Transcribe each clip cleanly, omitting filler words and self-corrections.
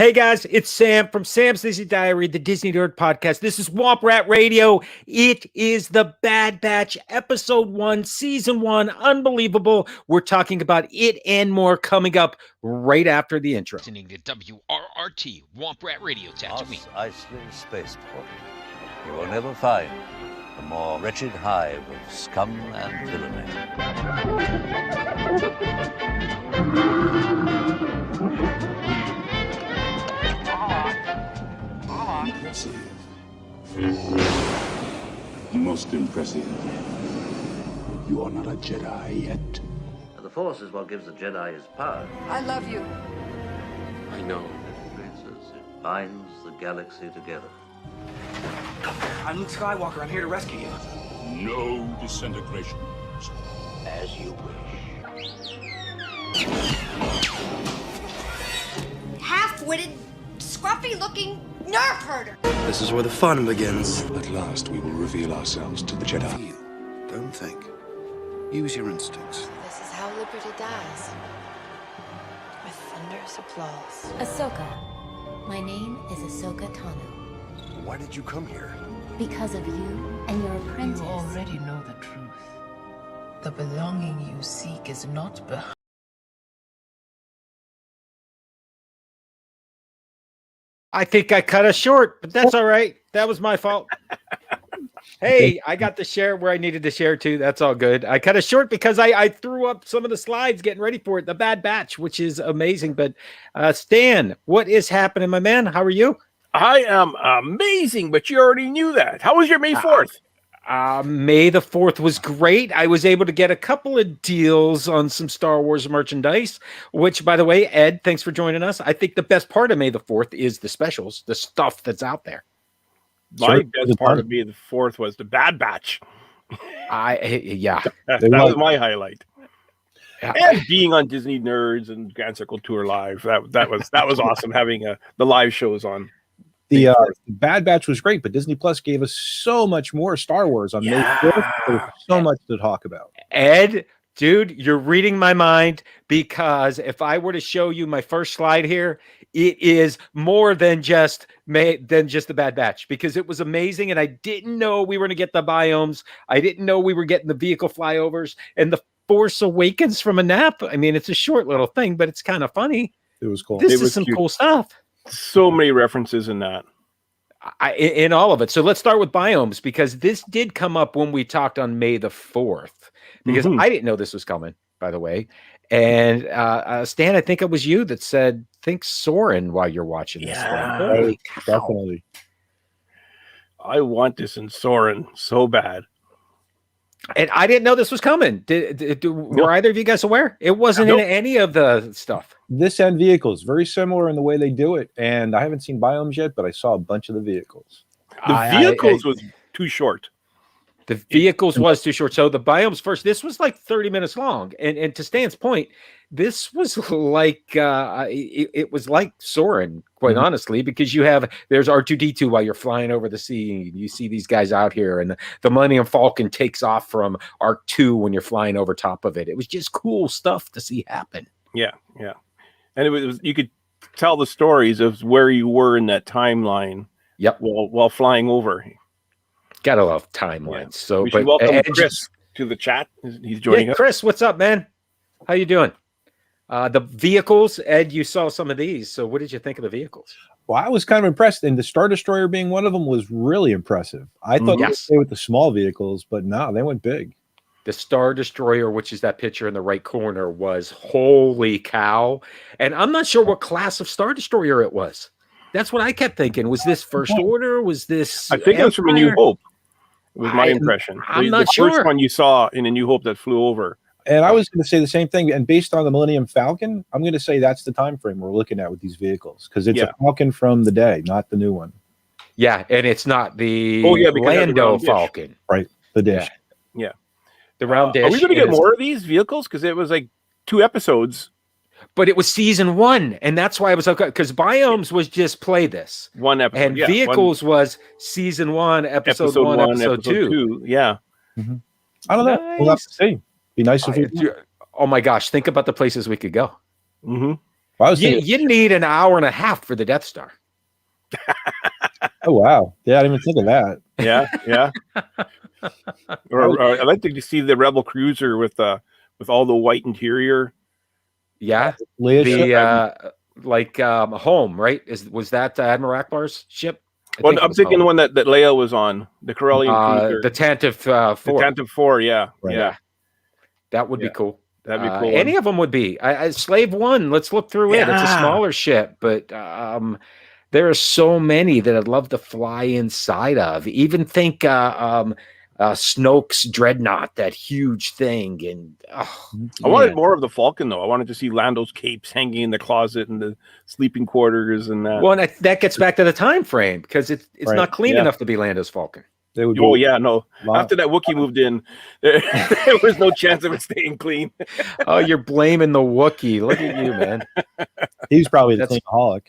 Hey guys, it's Sam from Sam's Disney Diary, the Disney Nerd Podcast. This is Womp Rat Radio. It is the Bad Batch, Episode 1, Season 1. Unbelievable. We're talking about it and more coming up right after the intro. Listening to WRRT, Womp Rat Radio, Tatooine. Iceland Spaceport. You will never find a more wretched hive of scum and villainy. Most impressive. You are not a Jedi yet. The Force is what gives the Jedi his power. I love you. I know. It binds the galaxy together. I'm Luke Skywalker. I'm here to rescue you. No disintegration. As you wish. Half-witted, scruffy-looking nerf herder. This is where the fun begins. At last, we will reveal ourselves to the Jedi. Don't think. Use your instincts. This is how liberty dies. With thunderous applause. Ahsoka. My name is Ahsoka Tano. Why did you come here? Because of you and your apprentice. You already know the truth. The belonging you seek is not behind. I think I cut us short, but that's all right. That was my fault. Hey, I got to share where I needed to share too. That's all good. I cut us short because I threw up some of the slides getting ready for it, the Bad Batch, which is amazing. But Stan, what is happening, my man? How are you? I am amazing, but you already knew that. How was your May 4th? May the 4th was great. I was able to get a couple of deals on some Star Wars merchandise, which, by the way, Ed, thanks for joining us. I think the best part of May the 4th is the specials, the stuff that's out there. My best part of May the 4th was the Bad Batch. Yeah. That was my highlight. Yeah. And being on Disney Nerds and Grand Circle Tour Live. That was awesome having the live shows on. The Bad Batch was great, but Disney Plus gave us so much more Star Wars on May 4th. There's so much to talk about. Ed, dude, you're reading my mind, because if I were to show you my first slide here, it is more than just the Bad Batch, because it was amazing, and I didn't know we were going to get the biomes. I didn't know we were getting the vehicle flyovers and the Force Awakens from a nap. I mean, it's a short little thing, but it's kind of funny. It was cool. This is some cool stuff. So many references in that. In all of it. So let's start with biomes, because this did come up when we talked on May the 4th, because I didn't know this was coming, by the way. And Stan, I think it was you that said, think Soren while you're watching this. Right, definitely. I want this in Soren so bad. And I didn't know this was coming. Were either of you guys aware? It wasn't in any of the stuff. This and vehicles, very similar in the way they do it. And I haven't seen biomes yet, but I saw a bunch of the vehicles. The vehicles was too short. The vehicles was too short. So the biomes first, this was like 30 minutes long. And to Stan's point, this was like, it was like Soren, quite honestly, because there's R2-D2 while you're flying over the sea. You see these guys out here, and the Millennium Falcon takes off from R2 when you're flying over top of it. It was just cool stuff to see happen. Yeah, yeah. And it was you could tell the stories of where you were in that timeline. Yep. While flying over. Gotta love timelines. Yeah. So, we should welcome Chris to the chat. He's joining us. Chris, what's up, man? How you doing? The vehicles, Ed, you saw some of these. So what did you think of the vehicles? Well, I was kind of impressed. And the Star Destroyer being one of them was really impressive. I thought they would stay with the small vehicles, but no, they went big. The Star Destroyer, which is that picture in the right corner, was holy cow. And I'm not sure what class of Star Destroyer it was. That's what I kept thinking. Was this First Order? Was this I think it was from A New Hope. It was my impression. I'm not sure. The first one you saw in A New Hope that flew over. And I was going to say the same thing. And based on the Millennium Falcon, I'm going to say that's the time frame we're looking at with these vehicles, because it's a Falcon from the day, not the new one. Yeah, and it's not the Lando Falcon. Right, the dish. Yeah. The round dish. Are we going to get more of these vehicles? Because it was like 2 episodes. But it was season 1, and that's why I was okay. Because biomes was just play this. One episode. And vehicles was season 1, episode 1, episode 2. Yeah. Mm-hmm. I don't know. Nice. We'll have to see. Be nice if you. Oh my gosh! Think about the places we could go. Mm-hmm. Well, I was thinking, You need an hour and a half for the Death Star. oh wow, yeah, I didn't even think of that. Yeah. or I'd like to see the Rebel cruiser with all the white interior. Yeah, home, right? Was that Admiral Akbar's ship? I'm thinking the one that Leia was on, the Corellian cruiser, the Tantive 4. The Tantive 4, yeah, right. Yeah, that would be cool. That'd be cool. Any of them would be. Slave 1. Let's look through it. It's a smaller ship, but there are so many that I'd love to fly inside of. Even think Snoke's dreadnought, that huge thing. And I wanted more of the Falcon, though. I wanted to see Lando's capes hanging in the closet and the sleeping quarters and that. Well, and that gets back to the time frame, because it's not clean enough to be Lando's Falcon. After that Wookiee moved in, there was no chance of it staying clean. Oh, you're blaming the Wookiee. Look at you, man. He's probably the cleanaholic.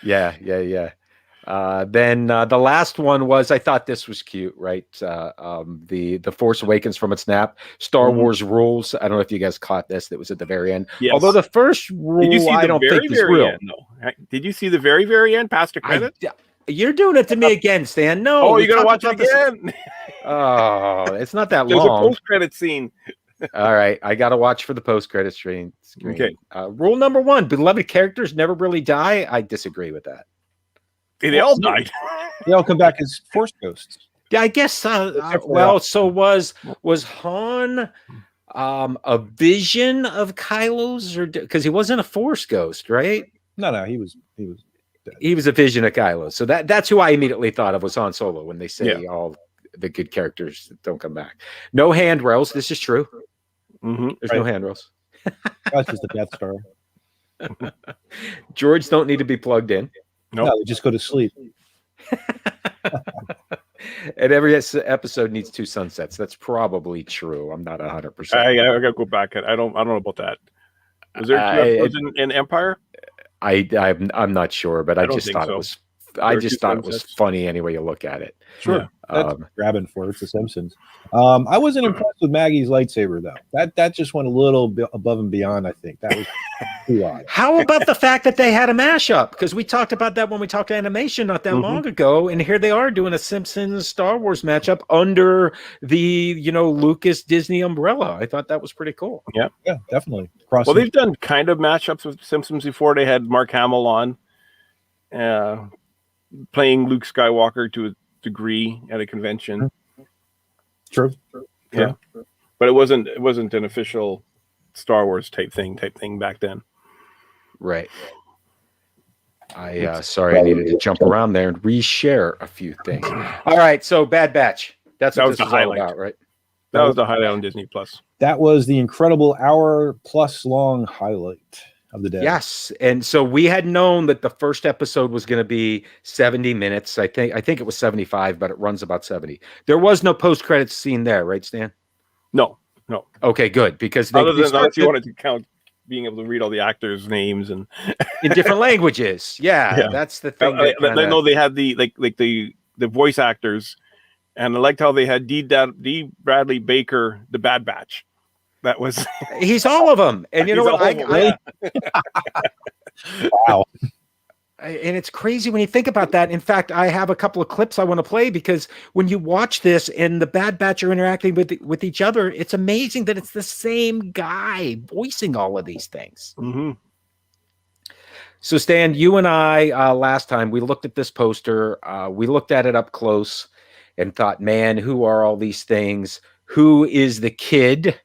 Yeah. Then the last one was, I thought this was cute, right? The Force Awakens from its nap. Star Wars rules. I don't know if you guys caught this. That was at the very end. Yes. Although the first rule, I don't think is real. End, did you see the very, very end past the credit? You're doing it to me again, Stan. No. Oh, you're going to watch it again? Oh, it's not that There's long. There's a post-credit scene. All right. I got to watch for the post-credit screen. Okay. Rule number 1, beloved characters never really die. I disagree with that. They all died. They all come back as Force ghosts. Yeah, I guess. So was Han a vision of Kylo's, or because he wasn't a Force ghost, right? No, he was a vision of Kylo. So that's who I immediately thought of was Han Solo when they say all the good characters don't come back. No handrails. This is true. Mm-hmm. There's no handrails. That's just the Death Star. Droids don't need to be plugged in. No, they just go to sleep. And every episode needs 2 sunsets. That's probably true. I'm not 100%. I gotta go back. I don't know about that. Was there 2 episodes in Empire? I'm not sure, but I just thought it was. I just thought it was funny any way you look at it. Sure, that's grabbing for it's The Simpsons. I wasn't impressed with Maggie's lightsaber though. That just went a little bit above and beyond. I think that was too odd. How about the fact that they had a mashup? Because we talked about that when we talked animation not that long ago, and here they are doing a Simpsons Star Wars matchup under the Lucas Disney umbrella. I thought that was pretty cool. Yeah, definitely. Well, they've done kind of matchups with Simpsons before. They had Mark Hamill on, playing Luke Skywalker to a degree at a convention. True. Yeah, but it wasn't an official Star Wars type thing back then. Right. I needed to jump around there and reshare a few things. All right, so Bad Batch. That was the highlight, all about, right? That was the highlight on Disney Plus. That was the incredible hour-plus long highlight of the day. Yes, and so we had known that the first episode was going to be 70 minutes. I think it was 75, but it runs about 70. There was no post-credits scene there, right, Stan? No. Okay, good, because other than that, you wanted to count being able to read all the actors' names and in different languages. Yeah, that's the thing. I know they had the voice actors, and I liked how they had D. Bradley Baker, the Bad Batch. That was he's all of them, and you know what? Wow. And it's crazy when you think about that. In fact, I have a couple of clips I want to play because when you watch this and the Bad Batch are interacting with each other, it's amazing that it's the same guy voicing all of these things. Mm-hmm. So, Stan, you and I last time we looked at this poster. We looked at it up close and thought, man, who are all these things? Who is the kid?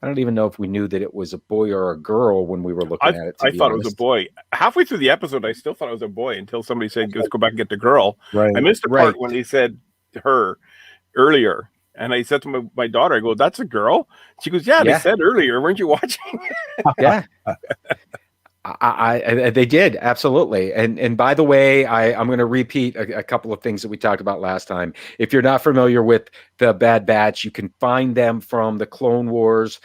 I don't even know if we knew that it was a boy or a girl when we were looking at it. I thought it was a boy. Halfway through the episode, I still thought it was a boy until somebody said, let's go back and get the girl. Right. I missed the part when he said her earlier. And I said to my daughter, I go, that's a girl? She goes, yeah, they said earlier. Weren't you watching? Yeah. They did, absolutely. And by the way, I'm going to repeat a couple of things that we talked about last time. If you're not familiar with the Bad Batch, you can find them from the Clone Wars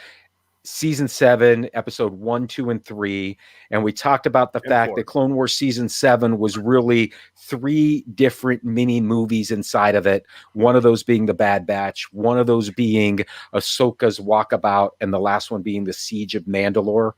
Season 7, Episode 1, 2, and 3. And we talked about the fact that Clone Wars Season 7 was really 3 different mini movies inside of it. One of those being the Bad Batch, one of those being Ahsoka's Walkabout, and the last one being the Siege of Mandalore.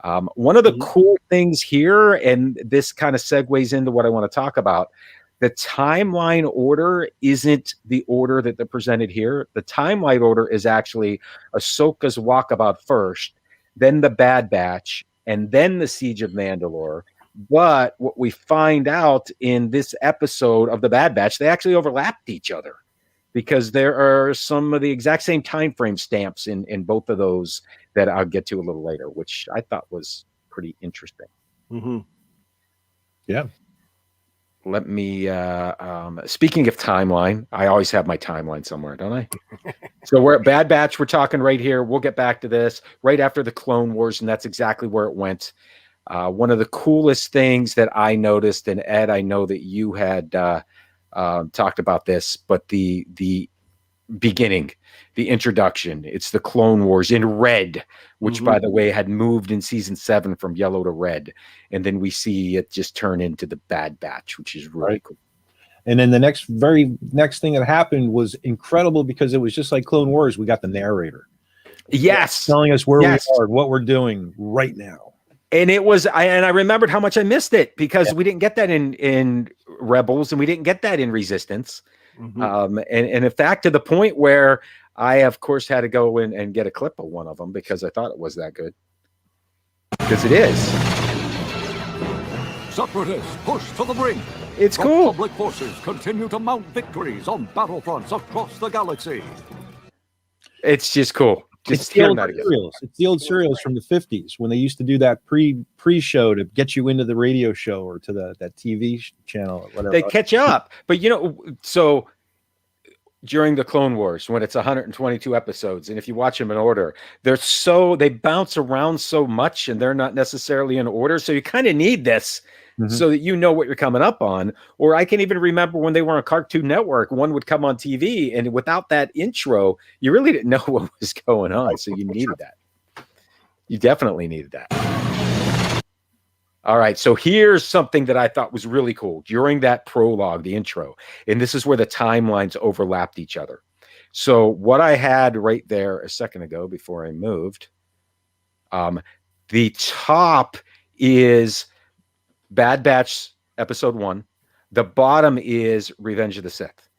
One of the cool things here, and this kind of segues into what I want to talk about, the timeline order isn't the order that they're presented here. The timeline order is actually Ahsoka's walkabout first, then the Bad Batch, and then the Siege of Mandalore. But what we find out in this episode of the Bad Batch, they actually overlapped each other because there are some of the exact same time frame stamps in both of those that I'll get to a little later, which I thought was pretty interesting. Yeah. Let me, speaking of timeline, I always have my timeline somewhere, don't I? So we're at Bad Batch. We're talking right here. We'll get back to this right after the Clone Wars, and that's exactly where it went. One of the coolest things that I noticed, and Ed, I know that you had talked about this, but the beginning, the introduction, it's the Clone Wars in red, which by the way had moved in season 7 from yellow to red, and then we see it just turn into the Bad Batch, which is really cool. And then the very next thing that happened was incredible because it was just like Clone Wars. We got the narrator, telling us where we are, what we're doing right now. And it was, I remembered how much I missed it because we didn't get that in Rebels, and we didn't get that in Resistance. And in fact, to the point where I, of course, had to go in and get a clip of one of them because I thought it was that good. Because it is. Separatists push to the brink. It's cool. Republic forces continue to mount victories on battlefronts across the galaxy. It's just cool. It's the old serials. It's the old serials from the 50s when they used to do that pre-show to get you into the radio show or to that TV channel or whatever. They catch up. But, so during the Clone Wars, when it's 122 episodes, and if you watch them in order, they bounce around so much and they're not necessarily in order. So you kind of need this so that you know what you're coming up on. Or I can even remember when they were on Cartoon Network, one would come on TV, and without that intro, you really didn't know what was going on. So you needed that. You definitely needed that. All right, so here's something that I thought was really cool during that prologue, the intro, and this is where the timelines overlapped each other. So what I had right there a second ago before I moved, the top is Bad Batch episode 1. The bottom is Revenge of the Sith.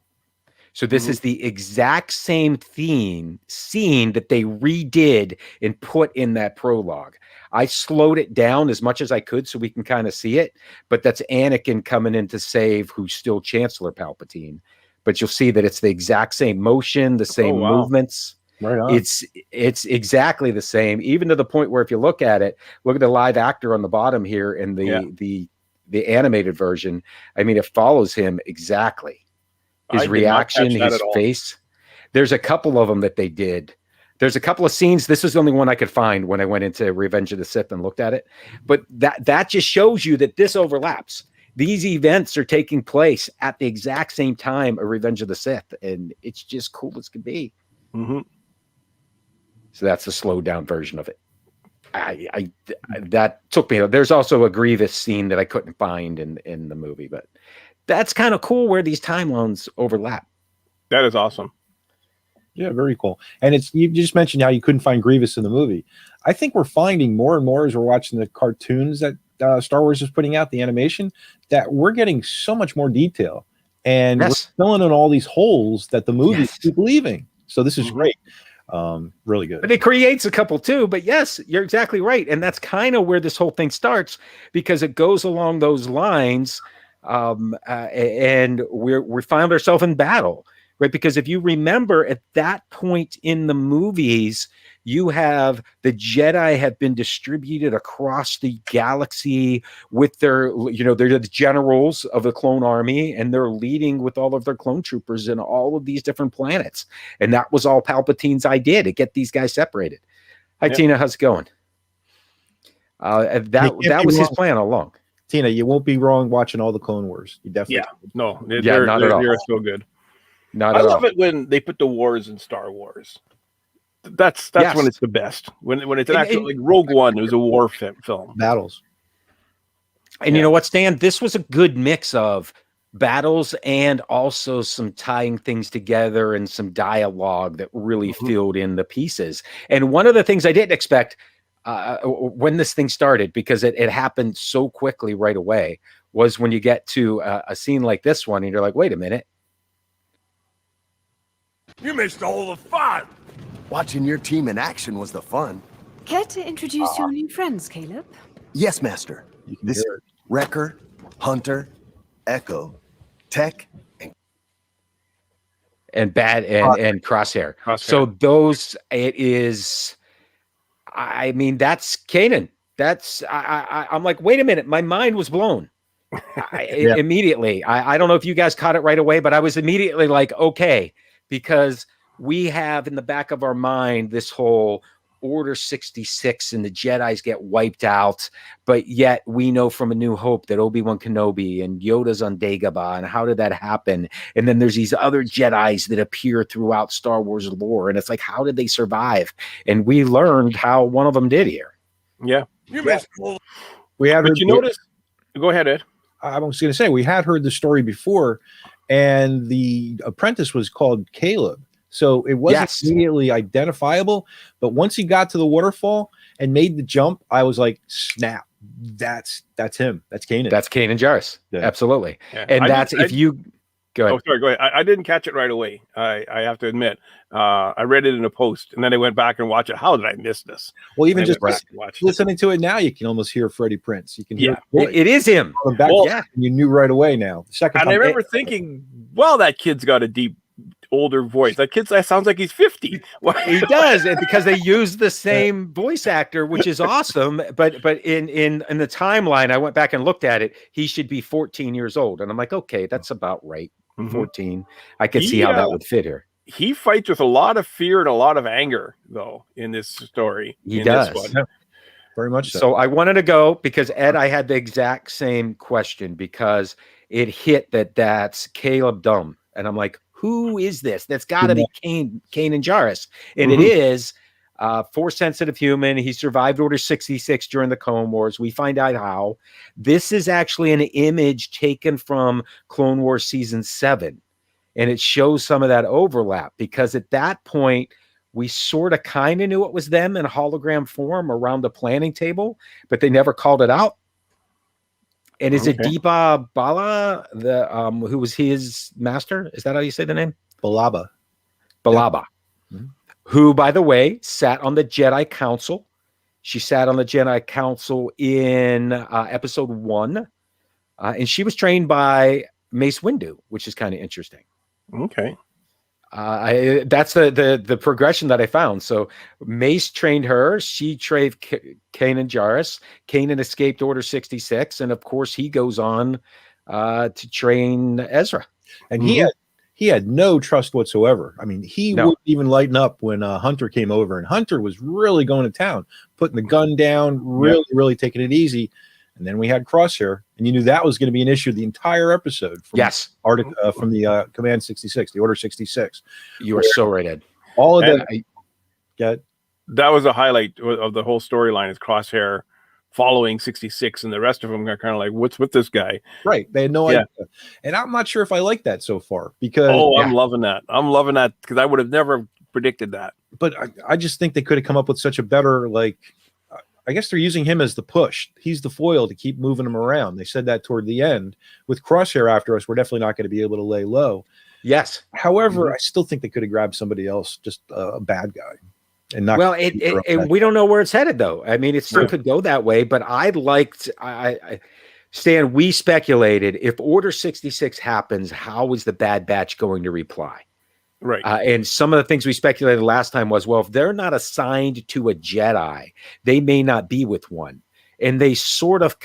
So this is the exact same scene that they redid and put in that prologue. I slowed it down as much as I could so we can kind of see it, but that's Anakin coming in to save who's still Chancellor Palpatine. But you'll see that it's the exact same motion, the same movements. Right on. It's exactly the same, even to the point where if you look at it, look at the live actor on the bottom here in the animated version. I mean, it follows him exactly. His reaction, his face. There's a couple of them that they did. There's a couple of scenes. This is the only one I could find when I went into Revenge of the Sith and looked at it. But that just shows you that this overlaps. These events are taking place at the exact same time of Revenge of the Sith, and it's just cool as can be. So that's the slowed down version of it. That took me. There's also a Grievous scene that I couldn't find in the movie, but that's kind of cool where these timelines overlap. That is awesome. Yeah, very cool. And you just mentioned how you couldn't find Grievous in the movie. I think we're finding more and more as we're watching the cartoons that Star Wars is putting out, the animation, that we're getting so much more detail. And we're filling in all these holes that the movies keep leaving. So this is great. Really good. But it creates a couple too. But yes, you're exactly right. And that's kind of where this whole thing starts, because it goes along those lines. And we found ourselves in battle. Right, because if you remember at that point in the movies, you have the Jedi have been distributed across the galaxy with their, they're the generals of the clone army, and they're leading with all of their clone troopers in all of these different planets. And that was all Palpatine's idea, to get these guys separated. Hi, Tina, how's it going? That was his plan all along. Tina, you won't be wrong watching all the Clone Wars. You definitely they're so good. I love it when they put the wars in Star Wars. That's when it's the best. When it's an actual, like Rogue One, it was a war film. Battles. And you know what, Stan? This was a good mix of battles and also some tying things together and some dialogue that really filled in the pieces. And one of the things I didn't expect, when this thing started, because it happened so quickly right away, was when you get to a scene like this one and you're like, wait a minute. You missed all the fun. Watching your team in action was the fun. Care to introduce your new friends, Caleb? Yes, Master. This is Wrecker, Hunter, Echo, Tech, and Crosshair. So those, it is, I mean, that's Kanan. That's, I'm like, wait a minute, my mind was blown. Immediately. I don't know if you guys caught it right away, but I was immediately like, okay, because we have in the back of our mind this whole Order 66 and the Jedis get wiped out, but yet we know from A New Hope that Obi-Wan Kenobi and Yoda's on Dagobah, and how did that happen? And then there's these other Jedis that appear throughout Star Wars lore, and it's like, how did they survive? And we learned how one of them did here. Yeah. We had, but you notice, go ahead, Ed. I was going to say, we had heard the story before, and the apprentice was called Caleb. So it wasn't immediately identifiable, but once he got to the waterfall and made the jump, I was like, snap, that's him. That's Kanan. That's Kanan Jarrus. Yeah. Absolutely. Yeah. And go ahead. Oh, sorry, go ahead. I didn't catch it right away. I have to admit. I read it in a post, and then I went back and watched it. How did I miss this? Well, even just listening to it now, you can almost hear Freddie Prinze. You can hear it is him. You knew right away now. And I remember thinking, well, that kid's got a deep, older voice. That sounds like he's 50. He does, because they use the same voice actor, which is awesome. But in the timeline, I went back and looked at it. He should be 14 years old, and I'm like, okay, that's about right. 14. I could see how that would fit here. He fights with a lot of fear and a lot of anger, though, in this story. He does. Very much so. So I wanted to go because Ed, I had the exact same question, because it hit that's Caleb Dumb, and I'm like, who is this? That's got to be Kanan Jarrus. And it is Force-sensitive human. He survived Order 66 during the Clone Wars. We find out how. This is actually an image taken from Clone Wars Season 7. And it shows some of that overlap, because at that point, we sort of kind of knew it was them in hologram form around the planning table, but they never called it out. And is it Deepa Bala, who was his master? Is that how you say the name? Balaba. Yeah. Who, by the way, sat on the Jedi Council. She sat on the Jedi Council in episode 1. And she was trained by Mace Windu, which is kind of interesting. Okay. That's the progression that I found. So Mace trained her. She trained Kanan Jarrus. Kanan escaped Order 66, and of course he goes on to train Ezra. And he had no trust whatsoever. I mean, he wouldn't even lighten up when Hunter came over, and Hunter was really going to town, putting the gun down, really taking it easy. And then we had Crosshair, and you knew that was going to be an issue the entire episode. From from the Command 66, the Order 66. You are so right, Ed. All of that. That was a highlight of the whole storyline, is Crosshair following 66, and the rest of them are kind of like, what's with this guy? Right. They had no idea. And I'm not sure if I like that so far, because I'm loving that. I'm loving that, because I would have never predicted that. But I just think they could have come up with such a better, I guess they're using him as the push. He's the foil to keep moving him around. They said that toward the end. With Crosshair after us, we're definitely not going to be able to lay low. Yes. However, I still think they could have grabbed somebody else, just a bad guy. And not we don't know where it's headed, though. I mean, it still could go that way, but Stan, we speculated, if Order 66 happens, how is the Bad Batch going to reply? Right. And some of the things we speculated last time was, well, if they're not assigned to a Jedi, they may not be with one. And they sort of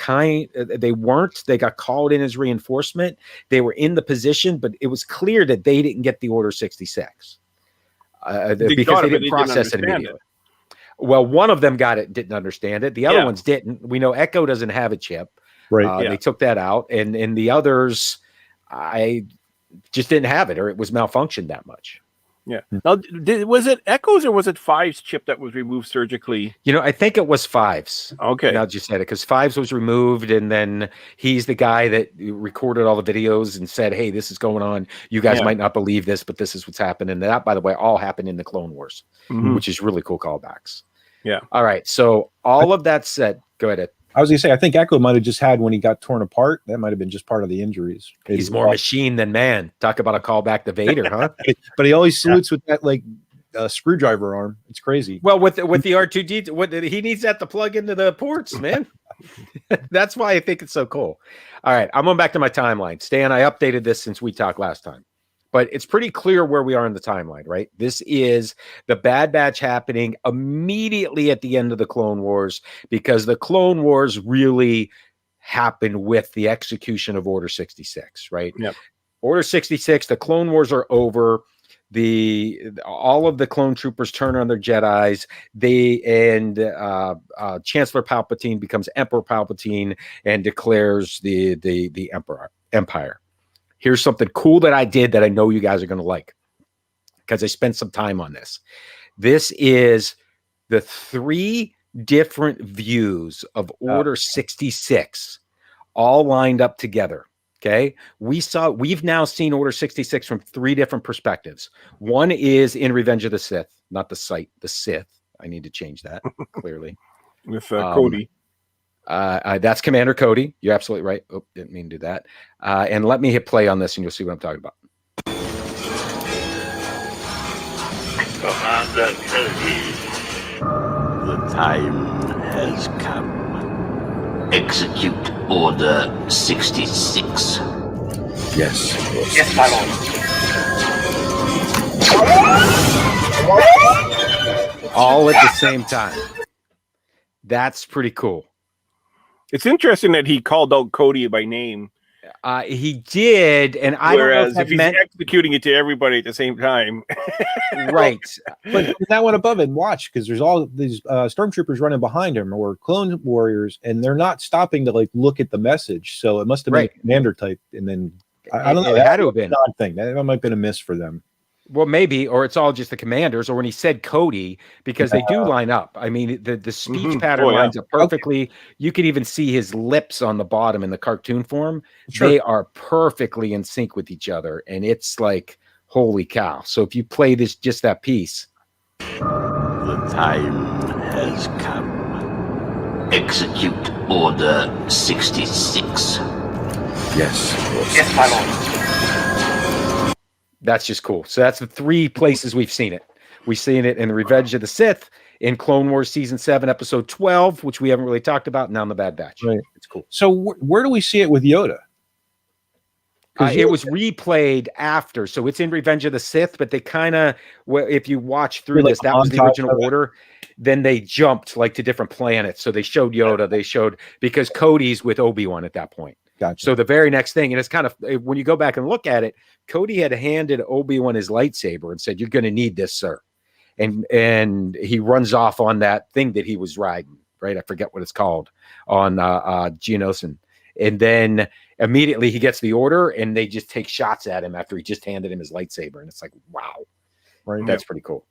they weren't. They got called in as reinforcement. They were in the position, but it was clear that they didn't get the Order 66 because they didn't process it immediately. Well, one of them got it, didn't understand it. The other ones didn't. We know Echo doesn't have a chip. Right. They took that out. And the others, I just didn't have it, or it was malfunctioned that much. Yeah. Now, was it Echo's or was it Five's chip that was removed surgically? I think it was Five's. Okay. Now just said it, because Five's was removed, and then he's the guy that recorded all the videos and said, hey, this is going on. You guys might not believe this, but this is what's happened. And that, by the way, all happened in the Clone Wars, which is really cool callbacks. Yeah. All right. So all of that said, go ahead, Ed. I was gonna say, I think Echo might have just had when he got torn apart. That might have been just part of the injuries. He's more machine than man. Talk about a callback to Vader, huh? But he always salutes with that like screwdriver arm. It's crazy. Well, with the R2D2, he needs that to plug into the ports, man. That's why I think it's so cool. All right, I'm going back to my timeline. Stan, I updated this since we talked last time. But it's pretty clear where we are in the timeline, right? This is the Bad Batch happening immediately at the end of the Clone Wars, because the Clone Wars really happened with the execution of Order 66, right? Yep. Order 66, the Clone Wars are over. All of the clone troopers turn on their Jedis. Chancellor Palpatine becomes Emperor Palpatine and declares the Empire. Here's something cool that I did that I know you guys are going to like, because I spent some time on this. This is the 3 different views of Order 66 all lined up together. Okay. We've now seen Order 66 from 3 different perspectives. One is in Revenge of the Sith, not the Sith. I need to change that clearly. With Cody. That's Commander Cody. You're absolutely right. Oh, didn't mean to do that. And let me hit play on this and you'll see what I'm talking about. Commander Cody. The time has come. Execute Order 66. Yes. Yes, my lord. All at the same time. That's pretty cool. It's interesting that he called out Cody by name. He did, and I Whereas don't know if he's executing it to everybody at the same time, right? But that went above and watch, because there's all these stormtroopers running behind him or clone warriors, and they're not stopping to like look at the message. So it must have been a commander type, and then I don't know. It had to have been an odd thing. That might have been a miss for them. Well, maybe, or it's all just the commanders, or when he said Cody, because they do line up. I mean, the speech pattern lines up perfectly. Okay. You could even see his lips on the bottom in the cartoon form. Sure. They are perfectly in sync with each other, and it's like, holy cow. So if you play just that piece. The time has come. Execute Order 66. Yes. Yes, my lord. That's just cool. So that's the 3 places we've seen it. We've seen it in the Revenge of the Sith, in Clone Wars Season 7, Episode 12, which we haven't really talked about, now in the Bad Batch. Right. It's cool. So where do we see it with Yoda? It was replayed after. So it's in Revenge of the Sith, but they kind of, if you watch through this, that was the original order. Then they jumped like to different planets. So they showed Yoda. They showed, because Cody's with Obi-Wan at that point. Gotcha. So the very next thing, and it's kind of, when you go back and look at it, Cody had handed Obi-Wan his lightsaber and said, "You're going to need this, sir." And he runs off on that thing that he was riding, right? I forget what it's called, on Geonosis. And then immediately he gets the order, and they just take shots at him after he just handed him his lightsaber. And it's like, wow, right? That's pretty cool.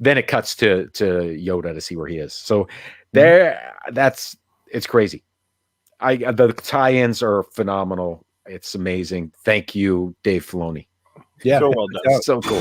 Then it cuts to Yoda to see where he is. So it's crazy. The tie-ins are phenomenal. It's amazing. Thank you, Dave Filoni. Yeah, so well done. So cool.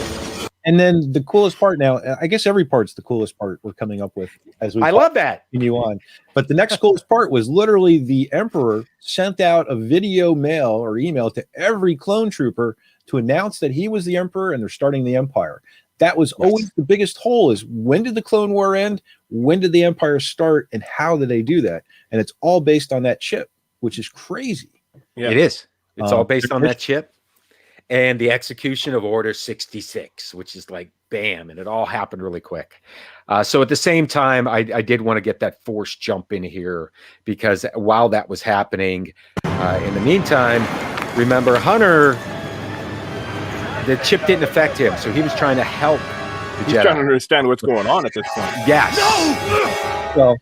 And then the coolest part now, I guess every part's the coolest part we're coming up with as we love that. Continue on. But the next coolest part was literally the Emperor sent out a video mail or email to every clone trooper to announce that he was the Emperor and they're starting the Empire. That was always the biggest hole, is when did the Clone War end? When did the Empire start? And how did they do that? And it's all based on that chip, which is crazy. Yeah. It is. It's all based on that chip and the execution of Order 66, which is like, bam, and it all happened really quick. So at the same time, I did want to get that Force jump in here, because while that was happening, in the meantime, remember Hunter, the chip didn't affect him, so he was trying to help the He's Jedi. trying to understand what's going on at this point. Yes. So,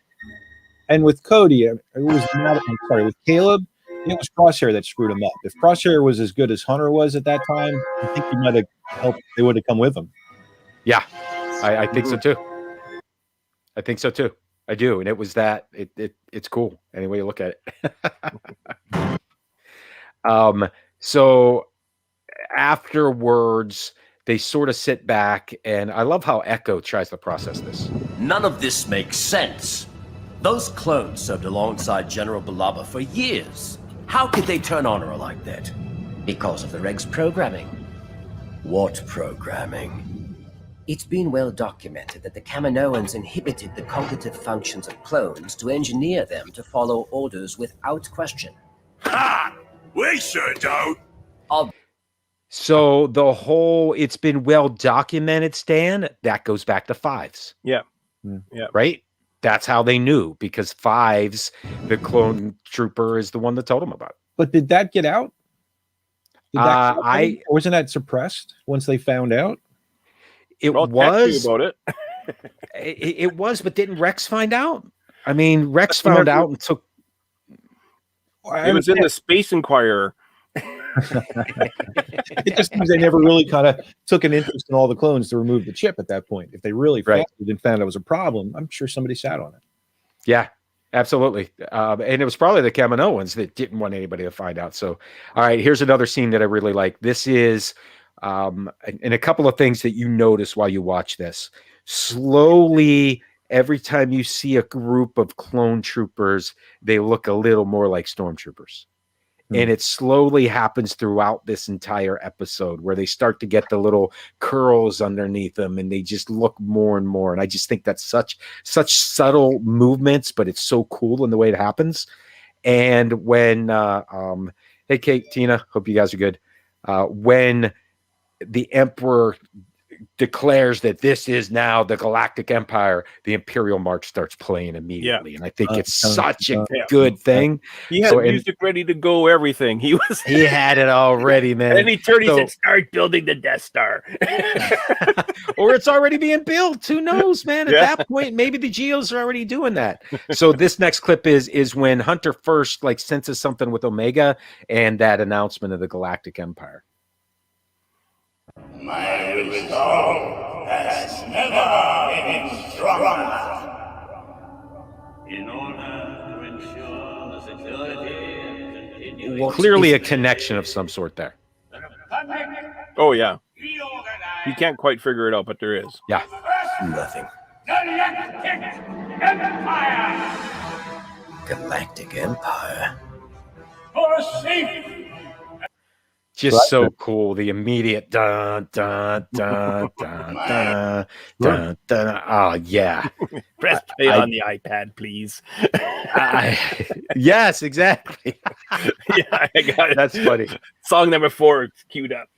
and with Cody, it was with Caleb, it was Crosshair that screwed him up. If Crosshair was as good as Hunter was at that time, I think he might have helped. They would have come with him. Yeah, I think so too. I think so too. I do, and it was that. It's cool any way you look at it. So afterwards, they sort of sit back, and I love how Echo tries to process this. None of this makes sense. Those clones served alongside General Balaba for years. How could they turn on her like that? Because of the Reg's programming. What programming? It's been well documented that the Kaminoans inhibited the cognitive functions of clones to engineer them to follow orders without question. Ha! We sure don't. So the whole it's been well documented, Stan, that goes back to Fives. Yeah. Yeah. Right? That's how they knew, because Fives, the clone trooper, is the one that told them about it. But did that get out? Did that or wasn't that suppressed once they found out? It Well, was about it. it was, but didn't Rex find out? I mean, Rex found out and took. It was in the Space Inquirer. It just seems they never really kind of took an interest in all the clones to remove the chip at that point. If they really found it was a problem, I'm sure somebody sat on it. Yeah, absolutely. And it was probably the Kaminoans that didn't want anybody to find out. So, all right, here's another scene that I really like. This is, and a couple of things that you notice while you watch this. Slowly, every time you see a group of clone troopers, they look a little more like stormtroopers. And it slowly happens throughout this entire episode where they start to get the little curls underneath them and they just look more and more. And I just think that's such subtle movements, but it's so cool in the way it happens. And when, hey, Kate, Tina, hope you guys are good. When the Emperor declares that this is now the Galactic Empire, the Imperial March starts playing immediately. And I think it's such a good thing. He had music ready to go, everything. He had it already, man. And then he turned, he said, start building the Death Star. Or it's already being built. Who knows, man? At that point, maybe the Geos are already doing that. So this next clip is when Hunter first senses something with Omega and that announcement of the Galactic Empire. My resolve has never been stronger. In order to ensure the security and Clearly a connection of some sort there. Oh, yeah. You can't quite figure it out, but there is. Yeah. Nothing. Galactic Empire. For safety. Just so cool. The immediate dun dun dun dun dun dun dun. Oh yeah. Press play on the iPad, please. Yes, exactly. Yeah, I got it. That's funny. Song number 4 queued up.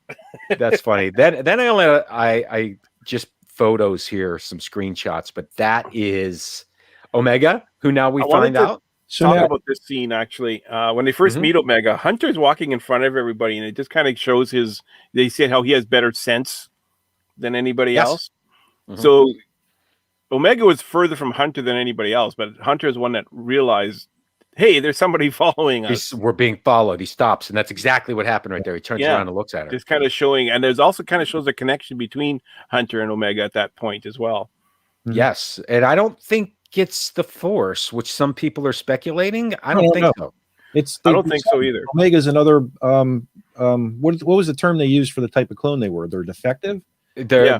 That's funny. Then I just photos here, some screenshots, but that is Omega, who now we find out. Talk about this scene actually. When they first meet Omega, Hunter's walking in front of everybody, and it just kind of shows they said how he has better sense than anybody else. So Omega was further from Hunter than anybody else, but Hunter is one that realized, hey, there's somebody following us. We're being followed. He stops, and that's exactly what happened right there. He turns around and looks at her. Just kind of showing, and there's also kind of shows a connection between Hunter and Omega at that point as well. Yes, and I don't think it's the Force, which some people are speculating. I don't think so. I don't think so either. Omega's another. What was the term they used for the type of clone they were? They're defective. They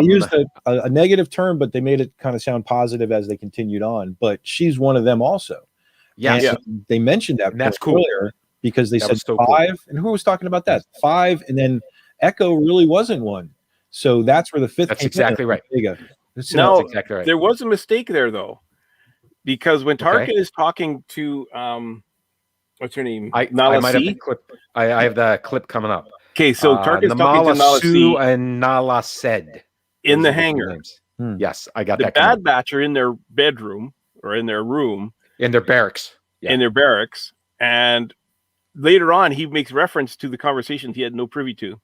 used a negative term, but they made it kind of sound positive as they continued on. But she's one of them also. Yeah, they mentioned that. And that's cool earlier because they said so 5, cool. and who was talking about that? 5, and then Echo really wasn't one. So that's where the 5th. That's exactly right. No, exactly right. There was a mistake there though, because when Tarkin is talking to what's her name? I might have the clip. I have the clip coming up. Okay, so Tarkin's talking to Nala Sue and Nala said in the hangar. Yes, I got the that. Bad Batch are in their bedroom or in their room, in their barracks. In their barracks, and later on he makes reference to the conversations he had no privy to.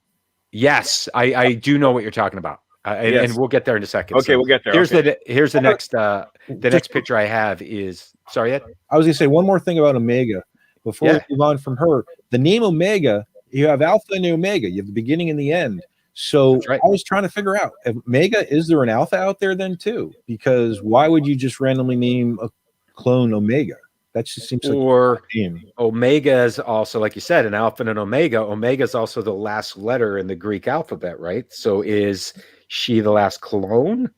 Yes, I do know what you're talking about. And we'll get there in a second. Okay, we'll get there. Here's the next picture I have is sorry, Ed? I was gonna say one more thing about Omega before we move on from her. The name Omega, you have Alpha and Omega, you have the beginning and the end. So I was trying to figure out if Omega, is there an Alpha out there then too? Because why would you just randomly name a clone Omega? That just seems like Omega is also, like you said, an Alpha and an Omega. Omega is also the last letter in the Greek alphabet, right? So is she the last clone?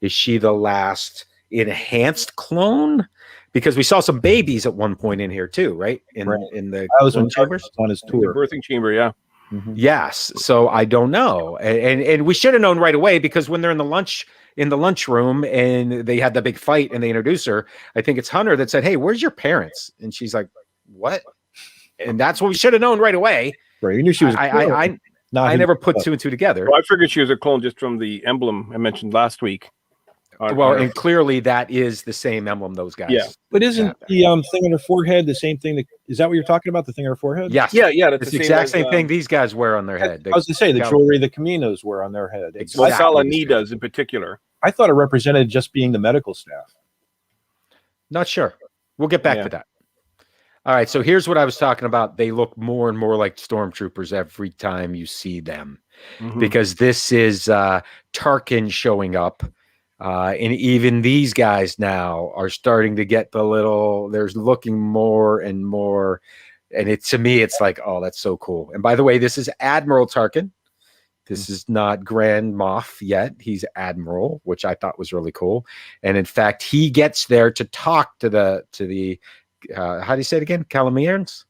Is she the last enhanced clone? Because we saw some babies at one point in here too, right? In the clone chambers on his tour, the birthing chamber. Yeah. Mm-hmm. Yes. So I don't know, and we should have known right away, because when they're in the lunchroom and they had the big fight and they introduce her, I think it's Hunter that said, "Hey, where's your parents?" And she's like, "What?" And that's what we should have known right away. Right. You knew she was. I never put two and two together. Well, I figured she was a clone just from the emblem I mentioned last week. Well, and clearly that is the same emblem those guys. Yeah, but isn't the thing on her forehead the same thing? Is that what you're talking about? The thing on her forehead? Yes. Yeah. That's the exact same thing these guys wear on their head. I was going to say the jewelry the Caminos wear on their head. Exactly. Well, Salani does in particular. I thought it represented just being the medical staff. Not sure. We'll get back to that. All right. So here's what I was talking about. They look more and more like stormtroopers every time you see them, because this is Tarkin showing up. And even these guys now are starting to get they're looking more and more. And to me, it's like, oh, that's so cool. And by the way, this is Admiral Tarkin. This is not Grand Moff yet. He's Admiral, which I thought was really cool. And in fact, he gets there to talk to the how do you say it again? Caminos?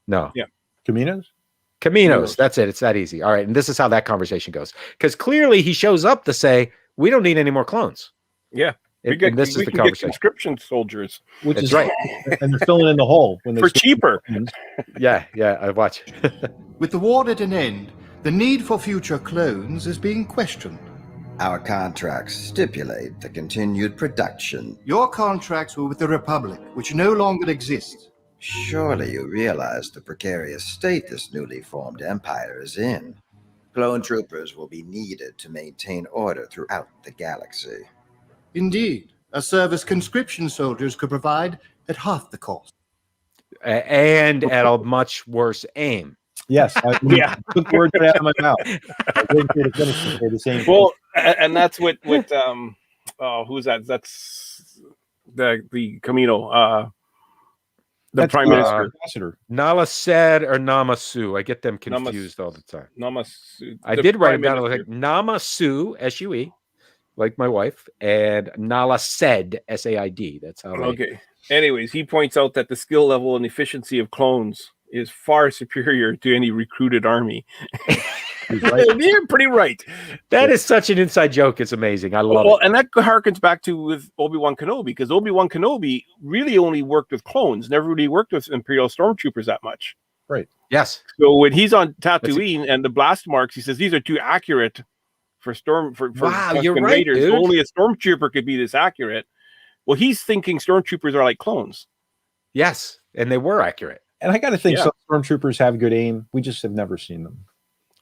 No. Yeah. Caminos. That's it. It's that easy. All right. And this is how that conversation goes. Because clearly he shows up to say, we don't need any more clones. Yeah. We can get conscription soldiers. Which is right. And they're filling in the hole. When for cheaper. Yeah, I watch. With the war at an end, the need for future clones is being questioned. Our contracts stipulate the continued production. Your contracts were with the Republic, which no longer exists. Surely you realize the precarious state this newly formed empire is in. Clone troopers will be needed to maintain order throughout the galaxy. Indeed, a service conscription soldiers could provide at half the cost. And at a much worse aim. Yes. Took words out of my mouth. I didn't say to finish it, the same. Well, and that's what who's that? That's the Camino. That's Prime Minister. Nala said or Namasu. I get them confused all the time. Namasu. I did write it down. Like Namasu, S-U-E, like my wife, and Nala said, S-A-I-D. That's how. Okay. Anyways, he points out that the skill level and efficiency of clones is far superior to any recruited army. Right. You're pretty right. That is such an inside joke. It's amazing. I love it. And that harkens back to with Obi-Wan Kenobi, because Obi-Wan Kenobi really only worked with clones, never really worked with Imperial stormtroopers that much. Right. Yes. So when he's on Tatooine and the blast marks, he says these are too accurate for wow, you're right, raiders. dude. Only a stormtrooper could be this accurate. Well, he's thinking stormtroopers are like clones. Yes, and they were accurate. And I got to think some stormtroopers have good aim. We just have never seen them.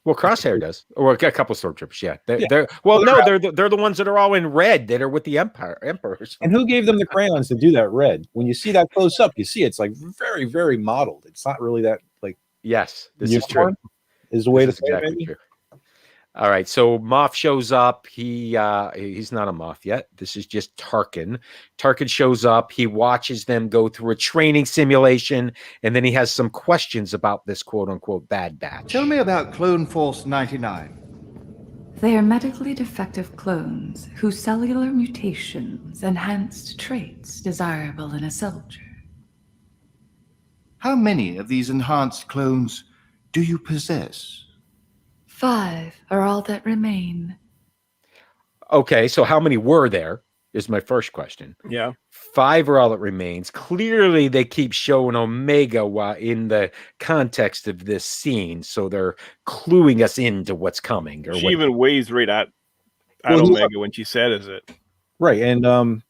Well, Crosshair does, or a couple stormtroopers. Yeah, they're the ones that are all in red that are with the emperors. And who gave them the crayons to do that red? When you see that close up, you see it's like very, very modeled. It's not really that like. Yes, this is true. Is the way to say exactly true. All right, so Moff shows up. He's not a Moff yet. This is just Tarkin. Tarkin shows up. He watches them go through a training simulation, and then he has some questions about this quote-unquote bad batch. Tell me about Clone Force 99. They are medically defective clones whose cellular mutations enhanced traits desirable in a soldier. How many of these enhanced clones do you possess? 5 are all that remain. Okay, so how many were there is my first question. Yeah. 5 are all that remains. Clearly, they keep showing Omega while in the context of this scene, so they're cluing us into what's coming. She even weighs right at Omega when she says it. Right, and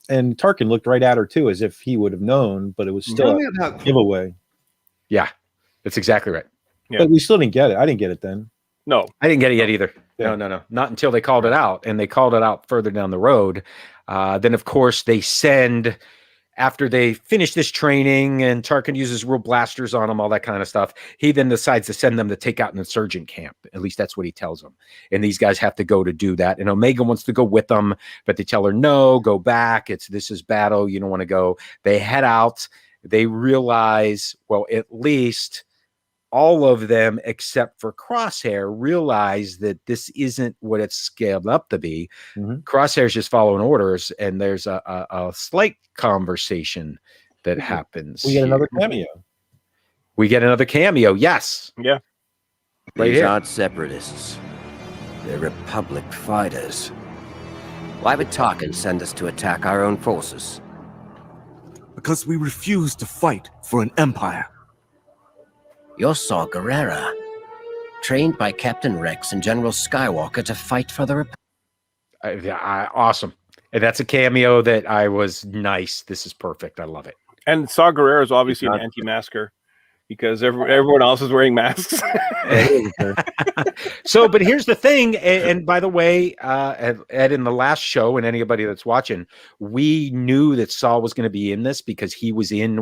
Tarkin looked right at her too, as if he would have known, but it was still a giveaway. Yeah, that's exactly right. Yeah. But we still didn't get it. I didn't get it then. No, I didn't get it yet either. Yeah. No. Not until they called it out, and they called it out further down the road. Then, of course, they send, after they finish this training and Tarkin uses real blasters on them, all that kind of stuff, he then decides to send them to take out an insurgent camp. At least that's what he tells them. And these guys have to go to do that. And Omega wants to go with them, but they tell her, no, go back. This is battle. You don't want to go. They head out. They realize, well, at least all of them except for Crosshair realize that this isn't what it's scaled up to be. Crosshair's just following orders, and there's a slight conversation that happens. We get another cameo. We get another cameo. Yes. Yeah. Right These here. aren't separatists. They're Republic fighters. Why would Tarkin send us to attack our own forces? Because we refuse to fight for an empire. You're Saw Gerrera, trained by Captain Rex and General Skywalker to fight for the Republic. Awesome. And that's a cameo that I was nice. This is perfect. I love it. And Saw Gerrera is obviously an anti-masker because everyone else is wearing masks. So, but here's the thing. And by the way, Ed, in the last show, and anybody that's watching, we knew that Saw was going to be in this because he was in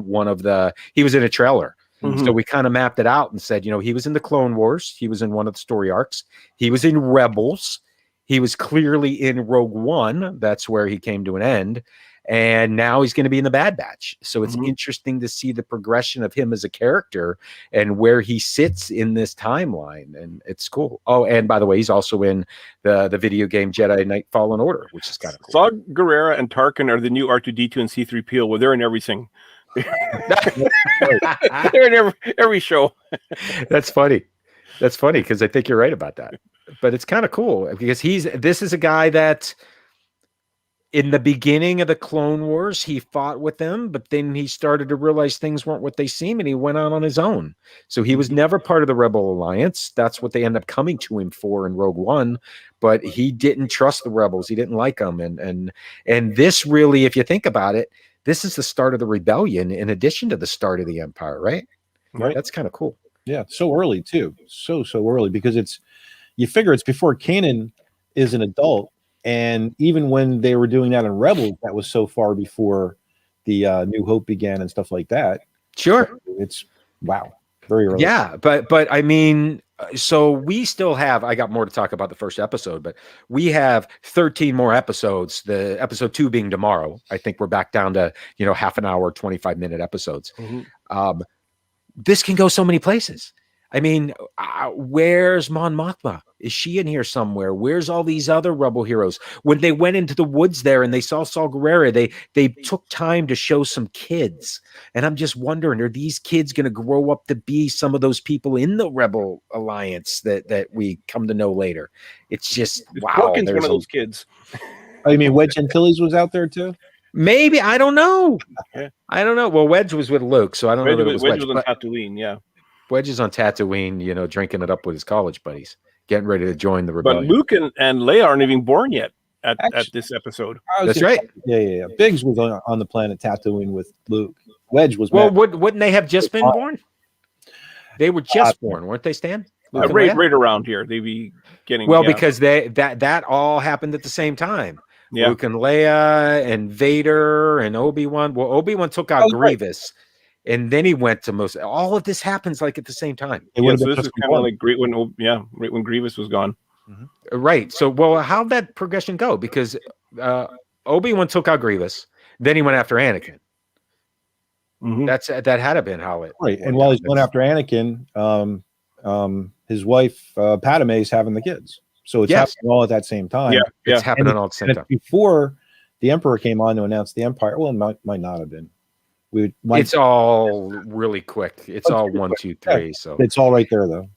he was in a trailer. So we kind of mapped it out and said, he was in the Clone Wars. He was in one of the story arcs. He was in Rebels. He was clearly in Rogue One. That's where he came to an end. And now he's going to be in the Bad Batch. So it's interesting to see the progression of him as a character and where he sits in this timeline. And it's cool. Oh, and by the way, he's also in the video game Jedi Knight Fallen Order, which is kind of cool. Saw Gerrera and Tarkin are the new R2-D2 and C-3PO. Well, they're in everything. They're in every show. That's funny. That's funny because I think you're right about that. But it's kind of cool because this is a guy that in the beginning of the Clone Wars, he fought with them, but then he started to realize things weren't what they seem, and he went out on his own. So he was never part of the Rebel Alliance. That's what they end up coming to him for in Rogue One. But he didn't trust the rebels. He didn't like them. And this really, if you think about it, this is the start of the rebellion in addition to the start of the Empire, right? Right. That's kind of cool. Yeah, so early too. So early because you figure it's before Kanan is an adult, and even when they were doing that in Rebels, that was so far before the New Hope began and stuff like that. Sure, it's very early. Yeah, but I mean, so we still have. I got more to talk about the first episode, but we have 13 more episodes. The episode 2 being tomorrow. I think we're back down to half an hour, 25-minute episodes. This can go so many places. I mean, where's Mon Mothma? Is she in here somewhere? Where's all these other rebel heroes? When they went into the woods there and they saw Saw Gerrera, they took time to show some kids. And I'm just wondering, are these kids going to grow up to be some of those people in the Rebel Alliance that we come to know later? It's just, wow. Tarkin's one of those kids. Oh, you mean Wedge Antilles was out there too? Maybe. I don't know. I don't know. Well, Wedge was with Luke, so I don't know that it was Wedge. Wedge was on Tatooine, yeah. Wedge is on Tatooine, drinking it up with his college buddies, getting ready to join the rebellion. But Luke and Leia aren't even born yet at this episode. That's right. Yeah. Biggs was on the planet Tatooine with Luke. Wedge was. Well, wouldn't they have just been born? They were just born, weren't they, Stan? Right around here, they'd be getting. Well, because that all happened at the same time. Yeah. Luke and Leia and Vader and Obi-Wan. Well, Obi-Wan took out Grievous. Right. And then he went to all of this happens like at the same time. So this is kind of like great right when Grievous was gone. Right. So, how'd that progression go? Because Obi-Wan took out Grievous, then he went after Anakin. That had to been how it. Right. And while he's going after Anakin, his wife Padme is having the kids. So it's happening all at that same time. Yeah. It's happening all at the same time. Before the Emperor came on to announce the Empire. Well, it might not have been. It's all really quick. It's all 1, 2, 3. Yeah. So it's all right there, though.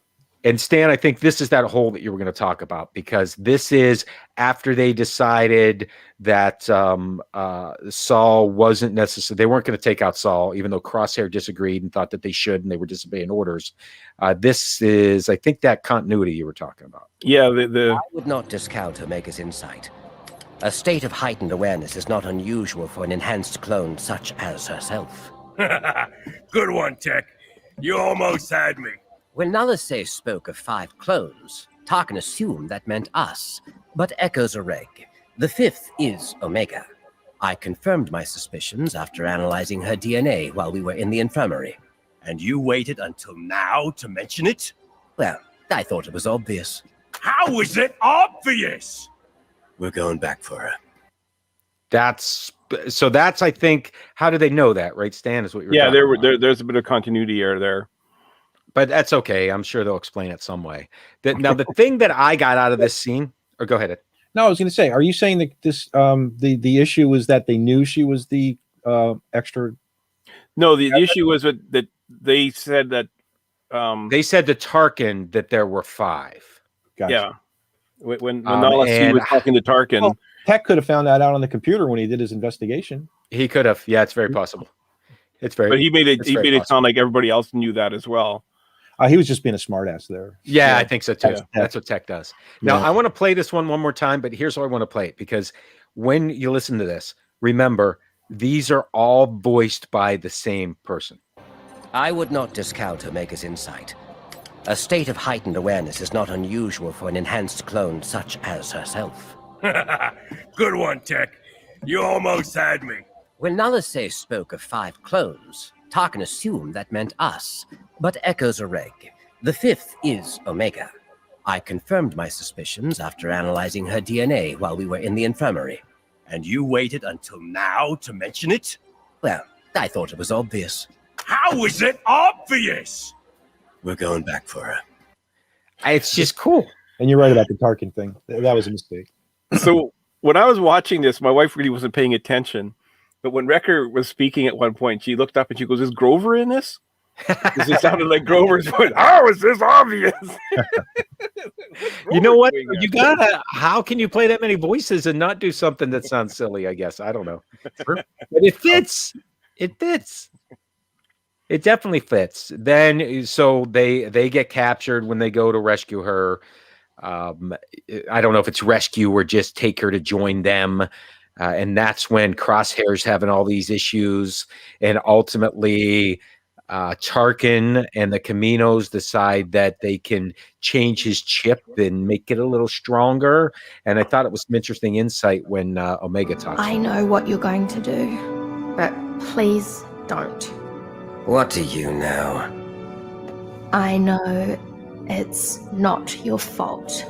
And Stan, I think this is that hole that you were going to talk about, because this is after they decided that Saul wasn't necessary. They weren't going to take out Saul, even though Crosshair disagreed and thought that they should, and they were disobeying orders. This is, I think, that continuity you were talking about. Yeah, I would not discount Omega's insight. A state of heightened awareness is not unusual for an enhanced clone such as herself. Good one, Tech. You almost had me. When Nalase spoke of 5 clones, Tarkin assumed that meant us, but echoes a reg. The 5th is Omega. I confirmed my suspicions after analyzing her DNA while we were in the infirmary. And you waited until now to mention it? Well, I thought it was obvious. How was it obvious? We're going back for her. That's, I think, how do they know that, right, Stan, is what you're talking about. There's a bit of continuity error there. but that's okay. I'm sure they'll explain it some way. Now, the thing that I got out of this scene, or go ahead. No, I was going to say, are you saying that this the issue was that they knew she was the extra? No, the issue was that they said that they said to Tarkin that there were 5. Gotcha. Yeah, when Nala C was talking to Tarkin, well, Tech could have found that out on the computer when he did his investigation. He could have. Yeah, it's very possible. It's very. But he made it sound like everybody else knew that as well. He was just being a smartass there. Yeah, I think so too. Yeah. That's what Tech does. Now, I want to play this one more time, but here's why I want to play it, because when you listen to this, remember, these are all voiced by the same person. I would not discount Omega's insight. A state of heightened awareness is not unusual for an enhanced clone such as herself. Good one, Tech. You almost had me. When Nalase spoke of 5 clones, Tarkin assumed that meant us, but echoes a reg. The 5th is Omega. I confirmed my suspicions after analyzing her DNA while we were in the infirmary. And you waited until now to mention it? Well, I thought it was obvious. How is it obvious? We're going back for her. It's just cool. And you're right about the Tarkin thing. That was a mistake. So when I was watching this, my wife really wasn't paying attention. But when Wrecker was speaking at one point, she looked up and she goes, "Is Grover in this?" Because it sounded like Grover's voice. How is this obvious? You know what? You gotta. How can you play that many voices and not do something that sounds silly? I guess I don't know. But it fits. It fits. It definitely fits. Then, so they get captured when they go to rescue her. I don't know if it's rescue or just take her to join them. And that's when Crosshair's having all these issues. And ultimately, Tarkin and the Caminos decide that they can change his chip and make it a little stronger. And I thought it was some interesting insight when Omega talks. I know what you're going to do, but please don't. What do you know? I know it's not your fault.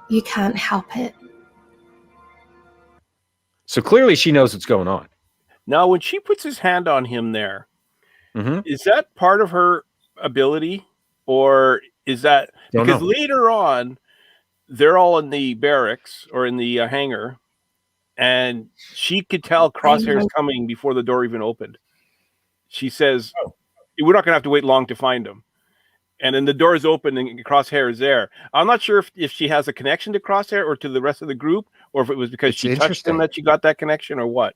You can't help it. So clearly she knows what's going on. Now, when she puts his hand on him there, is that part of her ability? Or is that... Because later on, they're all in the barracks or in the hangar, and she could tell Crosshair's coming before the door even opened. She says, we're not going to have to wait long to find him. And then the door is open and Crosshair is there. I'm not sure if she has a connection to Crosshair or to the rest of the group, or if it was because she touched him that she got that connection, or what.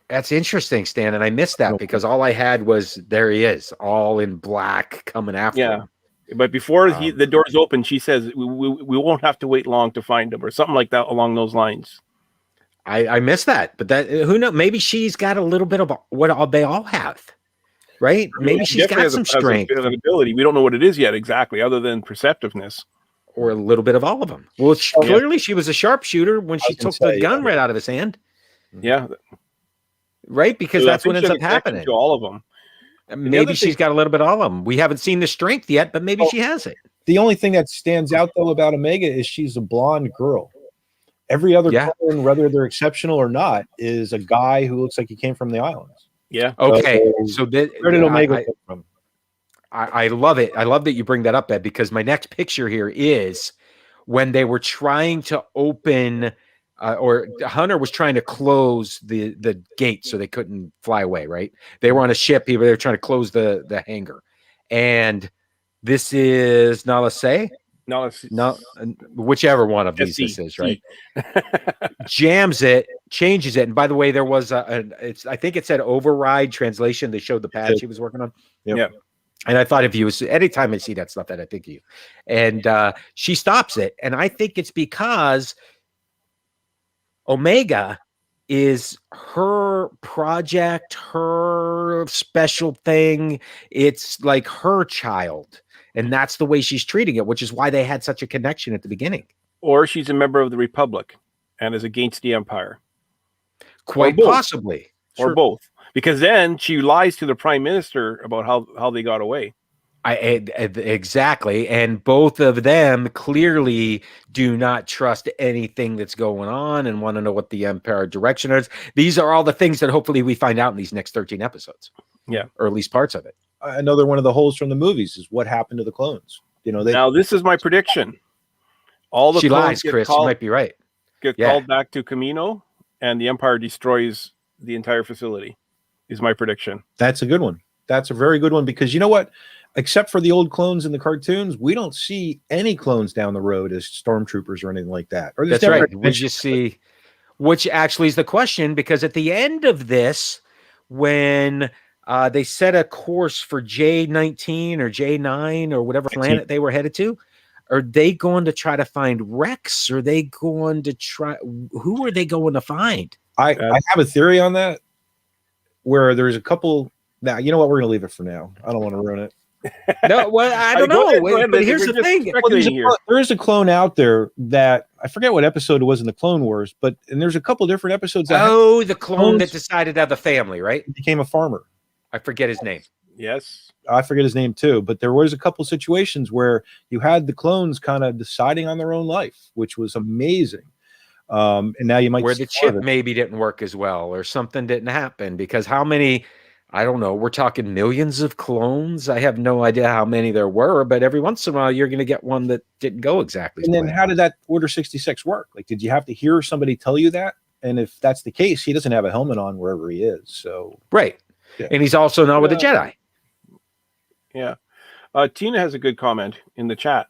That's interesting, Stan, and I missed that because all I had was, there he is, all in black coming after him. But before the door's open, she says, we won't have to wait long to find him, or something like that along those lines. I missed that, but that, who knows? Maybe she's got a little bit of what they all have. Right? Maybe she's got some strength. An ability. We don't know what it is yet exactly, other than perceptiveness. Or a little bit of all of them. Well, clearly she was a sharpshooter when she took the gun right out of his hand. Yeah. Right? Because that's what ends up happening. To all of them. Maybe she's got a little bit of all of them. We haven't seen the strength yet, but maybe she has it. The only thing that stands out, though, about Omega is she's a blonde girl. Every other clone, whether they're exceptional or not, is a guy who looks like he came from the islands. Yeah. Okay. So where did Omega come from? I love it. I love that you bring that up, Ed, because my next picture here is when they were trying to open, or Hunter was trying to close the gate so they couldn't fly away. Right? They were on a ship. They were trying to close the hangar, and this is Nala Se. No, whichever one of these this is, right? Jams it, changes it, and by the way, there was I think it said override translation. They showed the pad she was working on. Yeah. And I thought if you, anytime I see that stuff, that I think of you. And she stops it, and I think it's because Omega is her project, her special thing. It's like her child. And that's the way she's treating it, which is why they had such a connection at the beginning. Or she's a member of the Republic and is against the Empire. Quite possibly. Or both. Because then she lies to the Prime Minister about how they got away. Exactly. And both of them clearly do not trust anything that's going on and want to know what the Empire direction is. These are all the things that hopefully we find out in these next 13 episodes. Yeah. Or at least parts of it. another one of the holes from the movies is what happened to the clones. Now this is my prediction. All the she clones lies, get Chris. called, You might be right. Get called back to Camino, and the Empire destroys the entire facility. Is my prediction. That's a good one. That's a very good one, because you know what? Except for the old clones in the cartoons, we don't see any clones down the road as stormtroopers or anything like that. Or That's right. We just see, which actually is the question, because at the end of this, when they set a course for J19 or J9 or whatever planet they were headed to, are they going to try to find Rex? Or are they going to try? Who are they going to find? I have a theory on that, where there's a couple. Now, you know what? We're going to leave it for now. I don't want to ruin it. No, well, I don't know. But here's the thing. There is a clone out there that I forget what episode it was in the Clone Wars, and there's a couple different episodes. The clone that decided to have the family, right? Became a farmer. I forget his name. Yes. I forget his name too, but there was a couple situations where you had the clones kind of deciding on their own life, which was amazing. And now you might where the chip maybe didn't work as well, or something didn't happen, because how many? I don't know. We're talking millions of clones. I have no idea how many there were, but every once in a while you're going to get one that didn't go exactly. And then how did that Order 66 work? Like, did you have to hear somebody tell you that? And if that's the case, he doesn't have a helmet on wherever he is. So right. Yeah. And he's also not with the Jedi. Yeah. Tina has a good comment in the chat.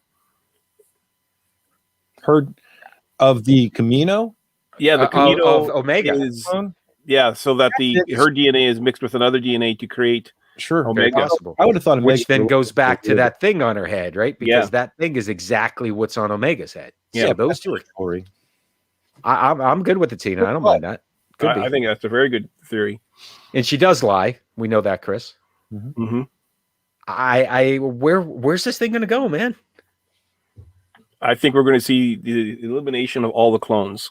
Heard of the Camino? Yeah, the Camino of Omega is. Yeah, so that her DNA is mixed with another DNA to create Omega. Possible. I would have thought Omega, which then goes back to that thing on her head, right? Because that thing is exactly what's on Omega's head. Yeah, so those two are story. I'm good with the Tina. I don't mind that. I think that's a very good theory. And she does lie. We know that, Chris. Mm-hmm. Where's this thing going to go, man? I think we're going to see the elimination of all the clones.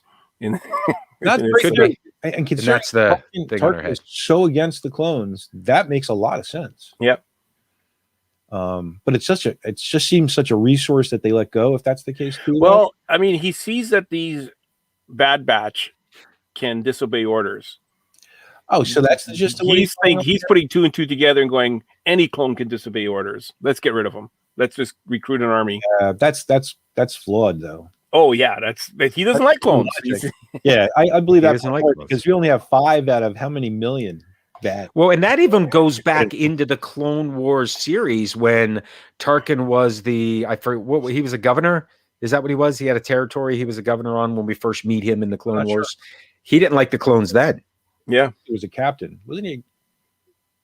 That's great. And considering that's the thing on her head. Is so against the clones, that makes a lot of sense. Yep. But it just seems such a resource that they let go, if that's the case too. Well, I mean, he sees that these Bad Batch can disobey orders. Oh, so that's the gist of what he's putting two and two together and going, any clone can disobey orders. Let's get rid of them. Let's just recruit an army. That's flawed though. Oh yeah, he doesn't like clones. Yeah, I believe that's like because we only have 5 out of how many million that. Well, and that even goes back into the Clone Wars series when Tarkin was he was a governor. Is that what he was? He had a territory he was a governor on when we first meet him in the Clone Wars. Sure. He didn't like the clones then. Yeah, he was a captain, wasn't he?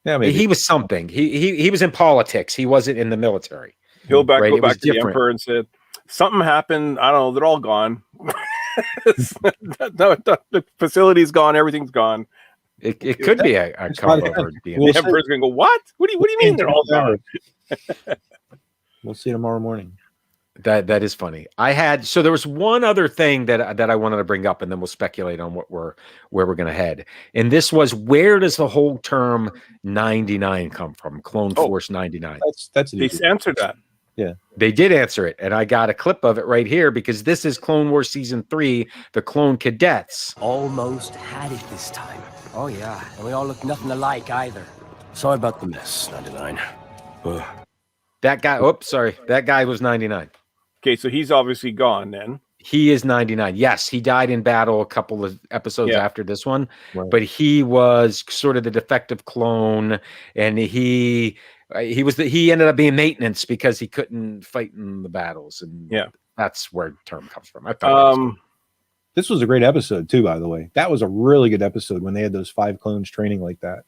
Yeah, maybe. He was something. He was in politics. He wasn't in the military. He'll go back to the Emperor and said, something happened. I don't know. They're all gone. The facility's gone. Everything's gone. It could be a combo. The Emperor's going to go, what? What do you mean they're all gone? We'll see tomorrow morning. That is funny. There was one other thing that I wanted to bring up, and then we'll speculate on where we're going to head. And this was, where does the whole term 99 come from? Clone Force 99. That's they answered that. Yeah, they did answer it, and I got a clip of it right here because this is Clone Wars Season 3, The Clone Cadets. Almost had it this time. Oh yeah, and we all look nothing alike either. Sorry about the mess, 99. That guy, that guy was 99. Okay, so he's obviously gone then. He is 99. Yes, he died in battle a couple of episodes after this one, but he was sort of the defective clone, and he ended up being maintenance because he couldn't fight in the battles, and that's where the term comes from. I thought this was a great episode too, by the way. That was a really good episode when they had those 5 clones training like that.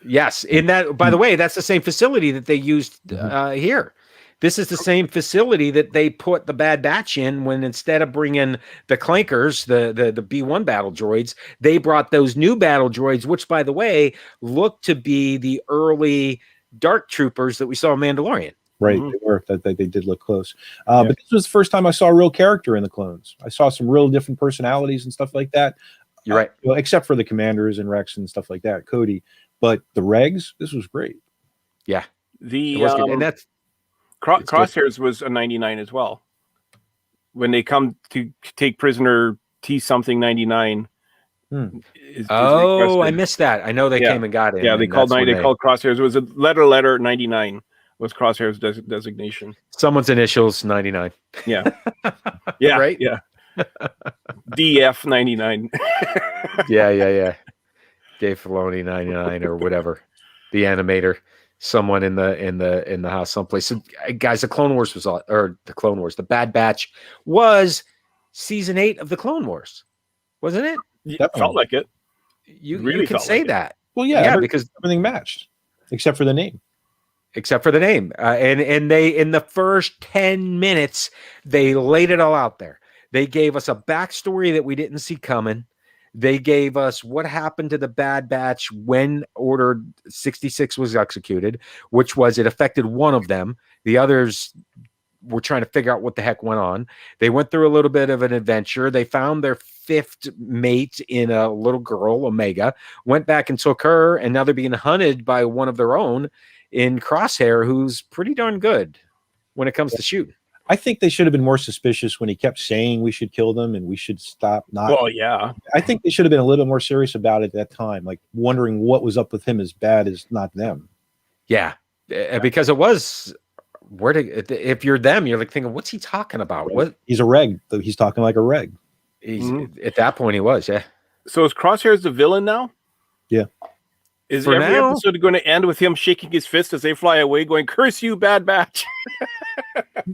Yes, in that, by the way, that's the same facility that they used here. This is the same facility that they put the Bad Batch in when, instead of bringing the clankers, the B1 battle droids, they brought those new battle droids, which, by the way, look to be the early Dark Troopers that we saw in Mandalorian. Right, they were. They did look close. But this was the first time I saw a real character in the clones. I saw some real different personalities and stuff like that. You're right. Well, except for the commanders and Rex and stuff like that, Cody. But the regs, this was great. Yeah. And that's Crosshairs was a 99 as well. When they come to take prisoner T something 99, I missed that. I know they came and got him. Yeah, they called Crosshairs. It was a letter 99 was Crosshairs designation. Someone's initials 99. Yeah. Yeah. Right? Yeah. DF 99. Yeah. Dave Filoni 99 or whatever. The animator. Someone in the house someplace. So, guys, the Bad Batch was season 8 of the Clone Wars, wasn't it? That felt like it. You can say that. Well, yeah, because everything matched except for the name. And they, in the first 10 minutes, they laid it all out there. They gave us a backstory that we didn't see coming. They gave us what happened to the Bad Batch when Order 66 was executed, which was it affected one of them. The others were trying to figure out what the heck went on. They went through a little bit of an adventure. They found their 5th mate in a little girl, Omega, went back and took her, and now they're being hunted by one of their own in Crosshair, who's pretty darn good when it comes to shooting. I think they should have been more suspicious when he kept saying we should kill them and we should stop. Well, yeah. I think they should have been a little bit more serious about it at that time, like wondering what was up with him as bad as not them. Yeah, because it was if you're them, you're like thinking, what's he talking about? Right. What? He's a reg. He's talking like a reg. At that point, he was. Yeah. So is Crosshairs the villain now? Yeah. Is every episode going to end with him shaking his fist as they fly away, going, "Curse you, Bad Batch"?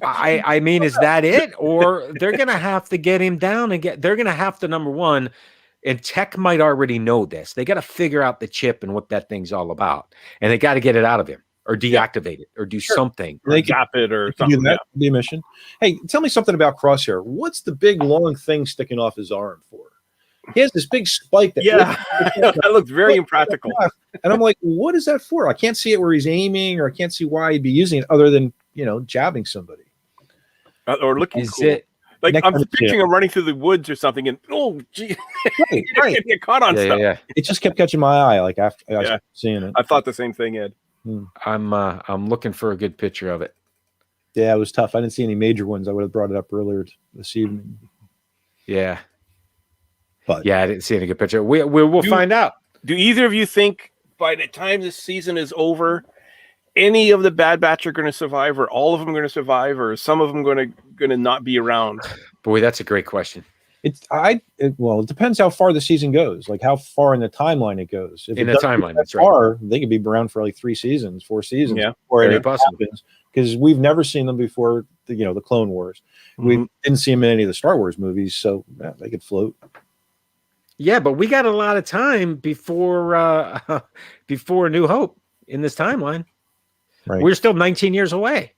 I mean, is that it? Or they're going to have to get him down and they're going to have to, number one, and Tech might already know this. They got to figure out the chip and what that thing's all about. And they got to get it out of him or deactivate it or do something. Or zap it or something. That would be a mission. Hey, tell me something about Crosshair. What's the big long thing sticking off his arm for? He has this big spike that that looks very impractical. And I'm like, what is that for? I can't see it where he's aiming, or I can't see why he'd be using it other than, jabbing somebody. Or looking cool. Like I'm picturing him running through the woods or something, and gee, right. get caught on stuff. Yeah. It just kept catching my eye, like after I was seeing it. I thought the same thing, Ed. I'm looking for a good picture of it. Yeah, it was tough. I didn't see any major ones. I would have brought it up earlier this evening. Yeah. But I didn't see any good picture. We'll find out. Do either of you think by the time this season is over, any of the Bad Batch are going to survive, or all of them going to survive, or some of them going to not be around? Boy, that's a great question. It depends how far the season goes, like how far in the timeline it goes. If in it the timeline, that's right. They could be around for like 3 seasons, 4 seasons. Yeah, or it happens, because we've never seen them before. The Clone Wars. We didn't see them in any of the Star Wars movies, so they could float. Yeah, but we got a lot of time before New Hope in this timeline. Right. We're still 19 years away,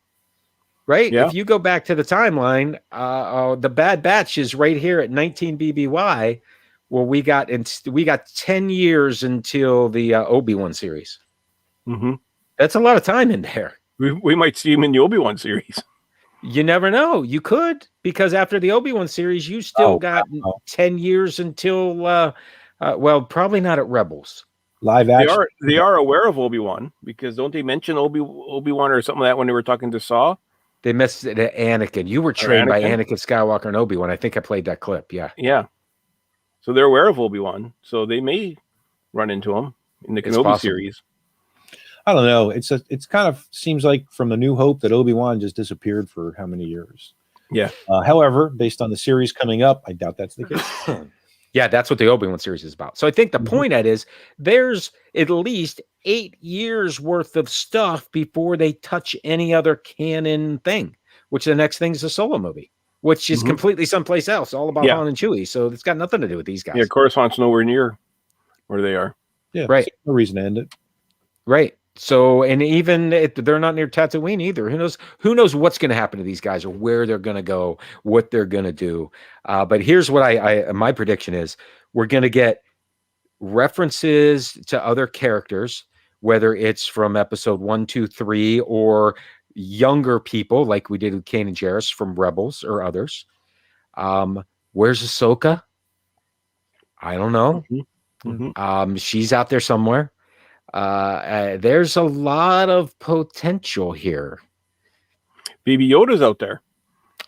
right? Yeah. If you go back to the timeline, the Bad Batch is right here at 19 BBY, where we got 10 years until the Obi-Wan series. Mm-hmm. That's a lot of time in there. We might see him in the Obi-Wan series. You never know. You could, because after the Obi-Wan series, you still got 10 years until, probably not at Rebels. Live action. They are aware of Obi-Wan, because don't they mention Obi-Wan or something like that when they were talking to Saw? They missed it at Anakin. You were trained by Anakin Skywalker and Obi-Wan. I think I played that clip. Yeah. Yeah. So they're aware of Obi-Wan. So they may run into him in the Kenobi series. I don't know. It's kind of seems like from A New Hope that Obi-Wan just disappeared for how many years? Yeah. However, based on the series coming up, I doubt that's the case. Yeah, that's what the Obi-Wan series is about. So I think the point at is there's at least 8 years worth of stuff before they touch any other canon thing, which the next thing is a Solo movie, which is completely someplace else, all about Han and Chewie. So it's got nothing to do with these guys. Yeah, Coruscant's nowhere near where they are. Yeah, right. No reason to end it. Right. So, and even they're not near Tatooine either. Who knows what's going to happen to these guys, or where they're going to go, what they're going to do. But here's what my prediction is: we're going to get references to other characters, whether it's from episode 1, 2, 3, or younger people like we did with Kanan Jarrus from Rebels or others. Where's Ahsoka? I don't know. She's out there somewhere. There's a lot of potential here. Baby Yoda's out there.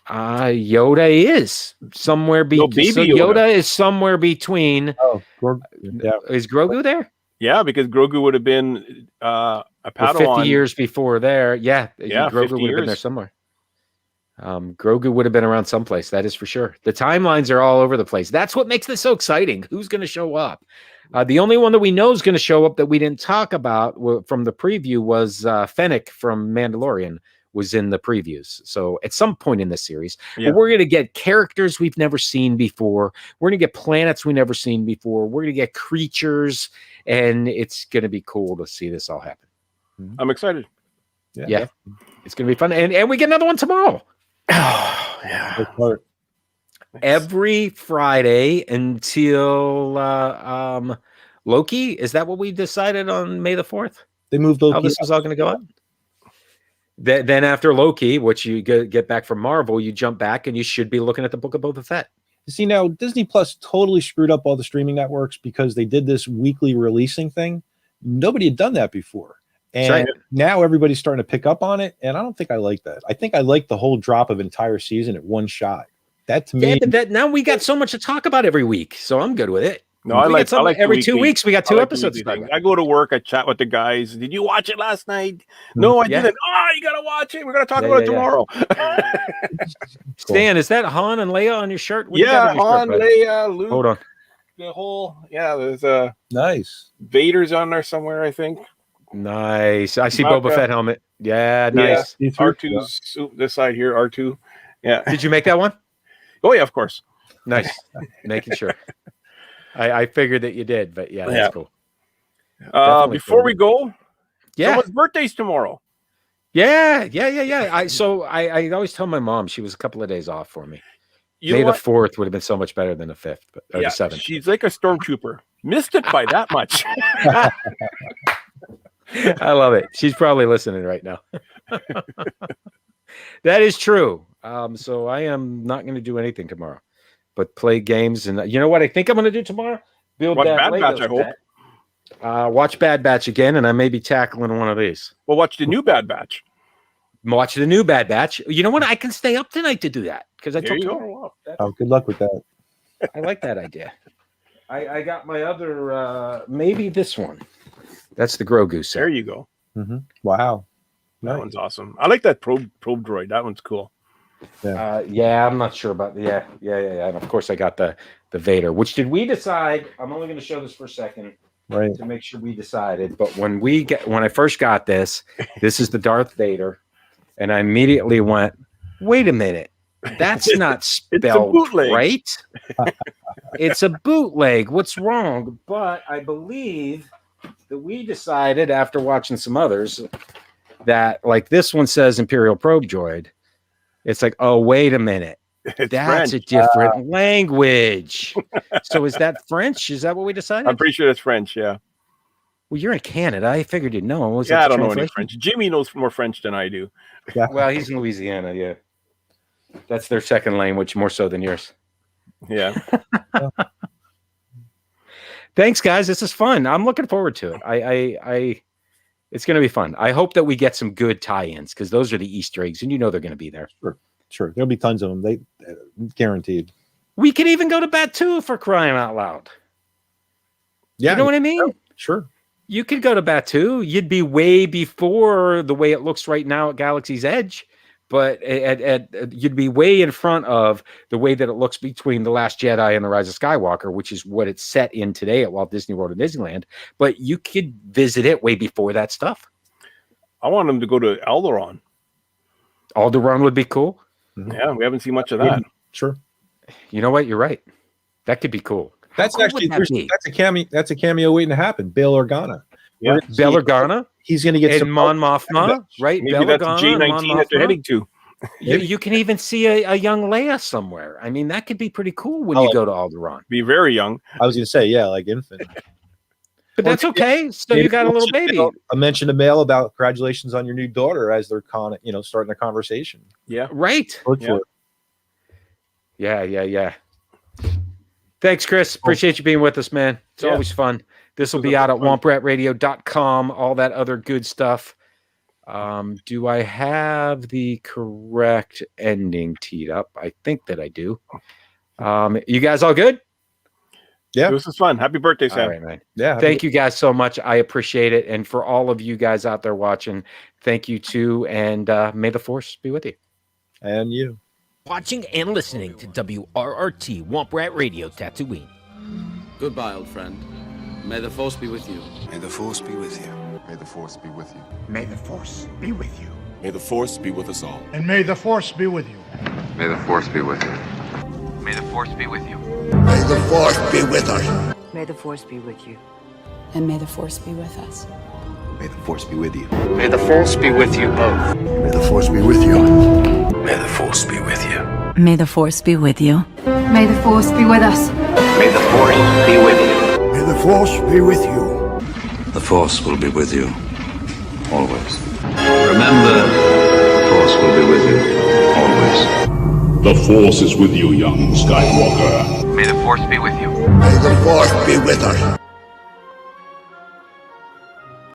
Yoda is somewhere Yoda is somewhere between. Oh, is Grogu there? Yeah, because Grogu would have been a Padawan. 50 years before there. Yeah, Grogu would have been there somewhere. Grogu would have been around someplace. That is for sure. The timelines are all over the place. That's what makes this so exciting. Who's going to show up? The only one that we know is going to show up that we didn't talk about from the preview was Fennec from Mandalorian was in the previews. So at some point in this series, but we're going to get characters we've never seen before. We're going to get planets we've never seen before. We're going to get creatures, and it's going to be cool to see this all happen. I'm excited. Yeah. It's going to be fun. And we get another one tomorrow. Yeah. Every Friday until Loki. Is that what we decided on May the 4th? They moved Loki. How this is all going to go on? Then after Loki, which you get back from Marvel, you jump back and you should be looking at the Book of Boba Fett. You see, now Disney Plus totally screwed up all the streaming networks because they did this weekly releasing thing. Nobody had done that before. And now everybody's starting to pick up on it. And I don't think I like that. I think I like the whole drop of entire season at one shot. That to me. Yeah, but now we got so much to talk about every week. So I'm good with it. No, I like every 2 weeks we got two episodes. I go to work, I chat with the guys. Did you watch it last night? No, I didn't. Oh, you gotta watch it. We're gonna talk about it tomorrow. Stan, is that Han and Leia on your shirt? What Han, Leia, Luke. Hold on. The whole there's nice. Vader's on there somewhere, I think. Nice. I see Boba Fett helmet. Yeah, nice. Yeah. R2's this side here, R2. Yeah. Did you make that one? Oh yeah, of course. Nice. Making sure. I figured that you did, but that's cool. Before we go, someone's birthday's tomorrow. Yeah. I always tell my mom she was a couple of days off for me. May the 4th would have been so much better than the 5th, or the 7th. She's like a stormtrooper. Missed it by that much. I love it. She's probably listening right now. That is true. So I am not going to do anything tomorrow, but play games. And you know what I think I'm going to do tomorrow? Watch Bad Batch, I hope. Watch Bad Batch again, and I may be tackling one of these. Well, watch the new Bad Batch. Watch the new Bad Batch. You know what? I can stay up tonight to do that because I took tomorrow off. Oh, good luck with that. I like that idea. I got my other, maybe this one. That's the Grogu set. There you go. Mm-hmm. Wow. That one's awesome. I like that probe droid. That one's cool. I'm not sure about yeah. And of course I got the Vader, which did we decide? I'm only going to show this for a second to make sure we decided. But when I first got this is the Darth Vader, and I immediately went, wait a minute, that's not spelled right. It's a bootleg. What's wrong? But I believe that we decided after watching some others that like this one says Imperial Probe Droid. It's like, oh, wait a minute. That's French. A different language. So is that French? Is that what we decided? I'm pretty sure that's French, yeah. Well, you're in Canada. I figured you'd know. I don't know any French. Jimmy knows more French than I do. Yeah. Well, he's in Louisiana, yeah. That's their second language, more so than yours. Yeah. Thanks, guys. This is fun. I'm looking forward to it. It's going to be fun. I hope that we get some good tie-ins because those are the Easter eggs, and you know they're going to be there. Sure. There'll be tons of them. They guaranteed. We could even go to Batuu for crying out loud. Yeah, you know what I mean? Sure. You could go to Batuu. You'd be way before the way it looks right now at Galaxy's Edge, but you'd be way in front of the way that it looks between The Last Jedi and The Rise of Skywalker, which is what it's set in today at Walt Disney World and Disneyland. But you could visit it way before that stuff. I want them to go to Alderaan. Alderaan would be cool. Mm-hmm. Yeah, we haven't seen much of that. Sure. You know what? You're right. That could be cool. That's actually that's a cameo. That's a cameo waiting to happen. Bail Organa. Yeah, Bail Organa. He's going to get some Mon Mothma, right? Maybe that's J19 that they're heading to. You can even see a young Leia somewhere. I mean, that could be pretty cool when you go to Alderaan. Be very young. I was going to say, like infant. But that's okay. So you got a little baby. I mentioned a mail about congratulations on your new daughter as they're starting a conversation. Yeah. Right. Yeah. Thanks, Chris. Appreciate you being with us, man. It's always fun. This will be out at wompratradio.com, all that other good stuff. Do I have the correct ending teed up? I think that I do. You guys all good? Yeah. This is fun. Happy birthday, Sam. All right, man. Yeah. Thank you guys so much. I appreciate it. And for all of you guys out there watching, thank you too. And may the force be with you. And you. Watching and listening to WRRT Womp Rat Radio Tatooine. Goodbye, old friend. May the force be with you. May the force be with you. May the force be with you. May the force be with you. May the force be with us all. And may the force be with you. May the force be with you. May the force be with you. May the force be with us. May the force be with you. And may the force be with us. May the force be with you. May the force be with you both. May the force be with you. May the force be with you. May the force be with you. May the force be with us. May the force be with you. May the force be with you. The force will be with you. Always. Remember, the force will be with you. Always. The force is with you, young Skywalker. May the force be with you. May the force be with us.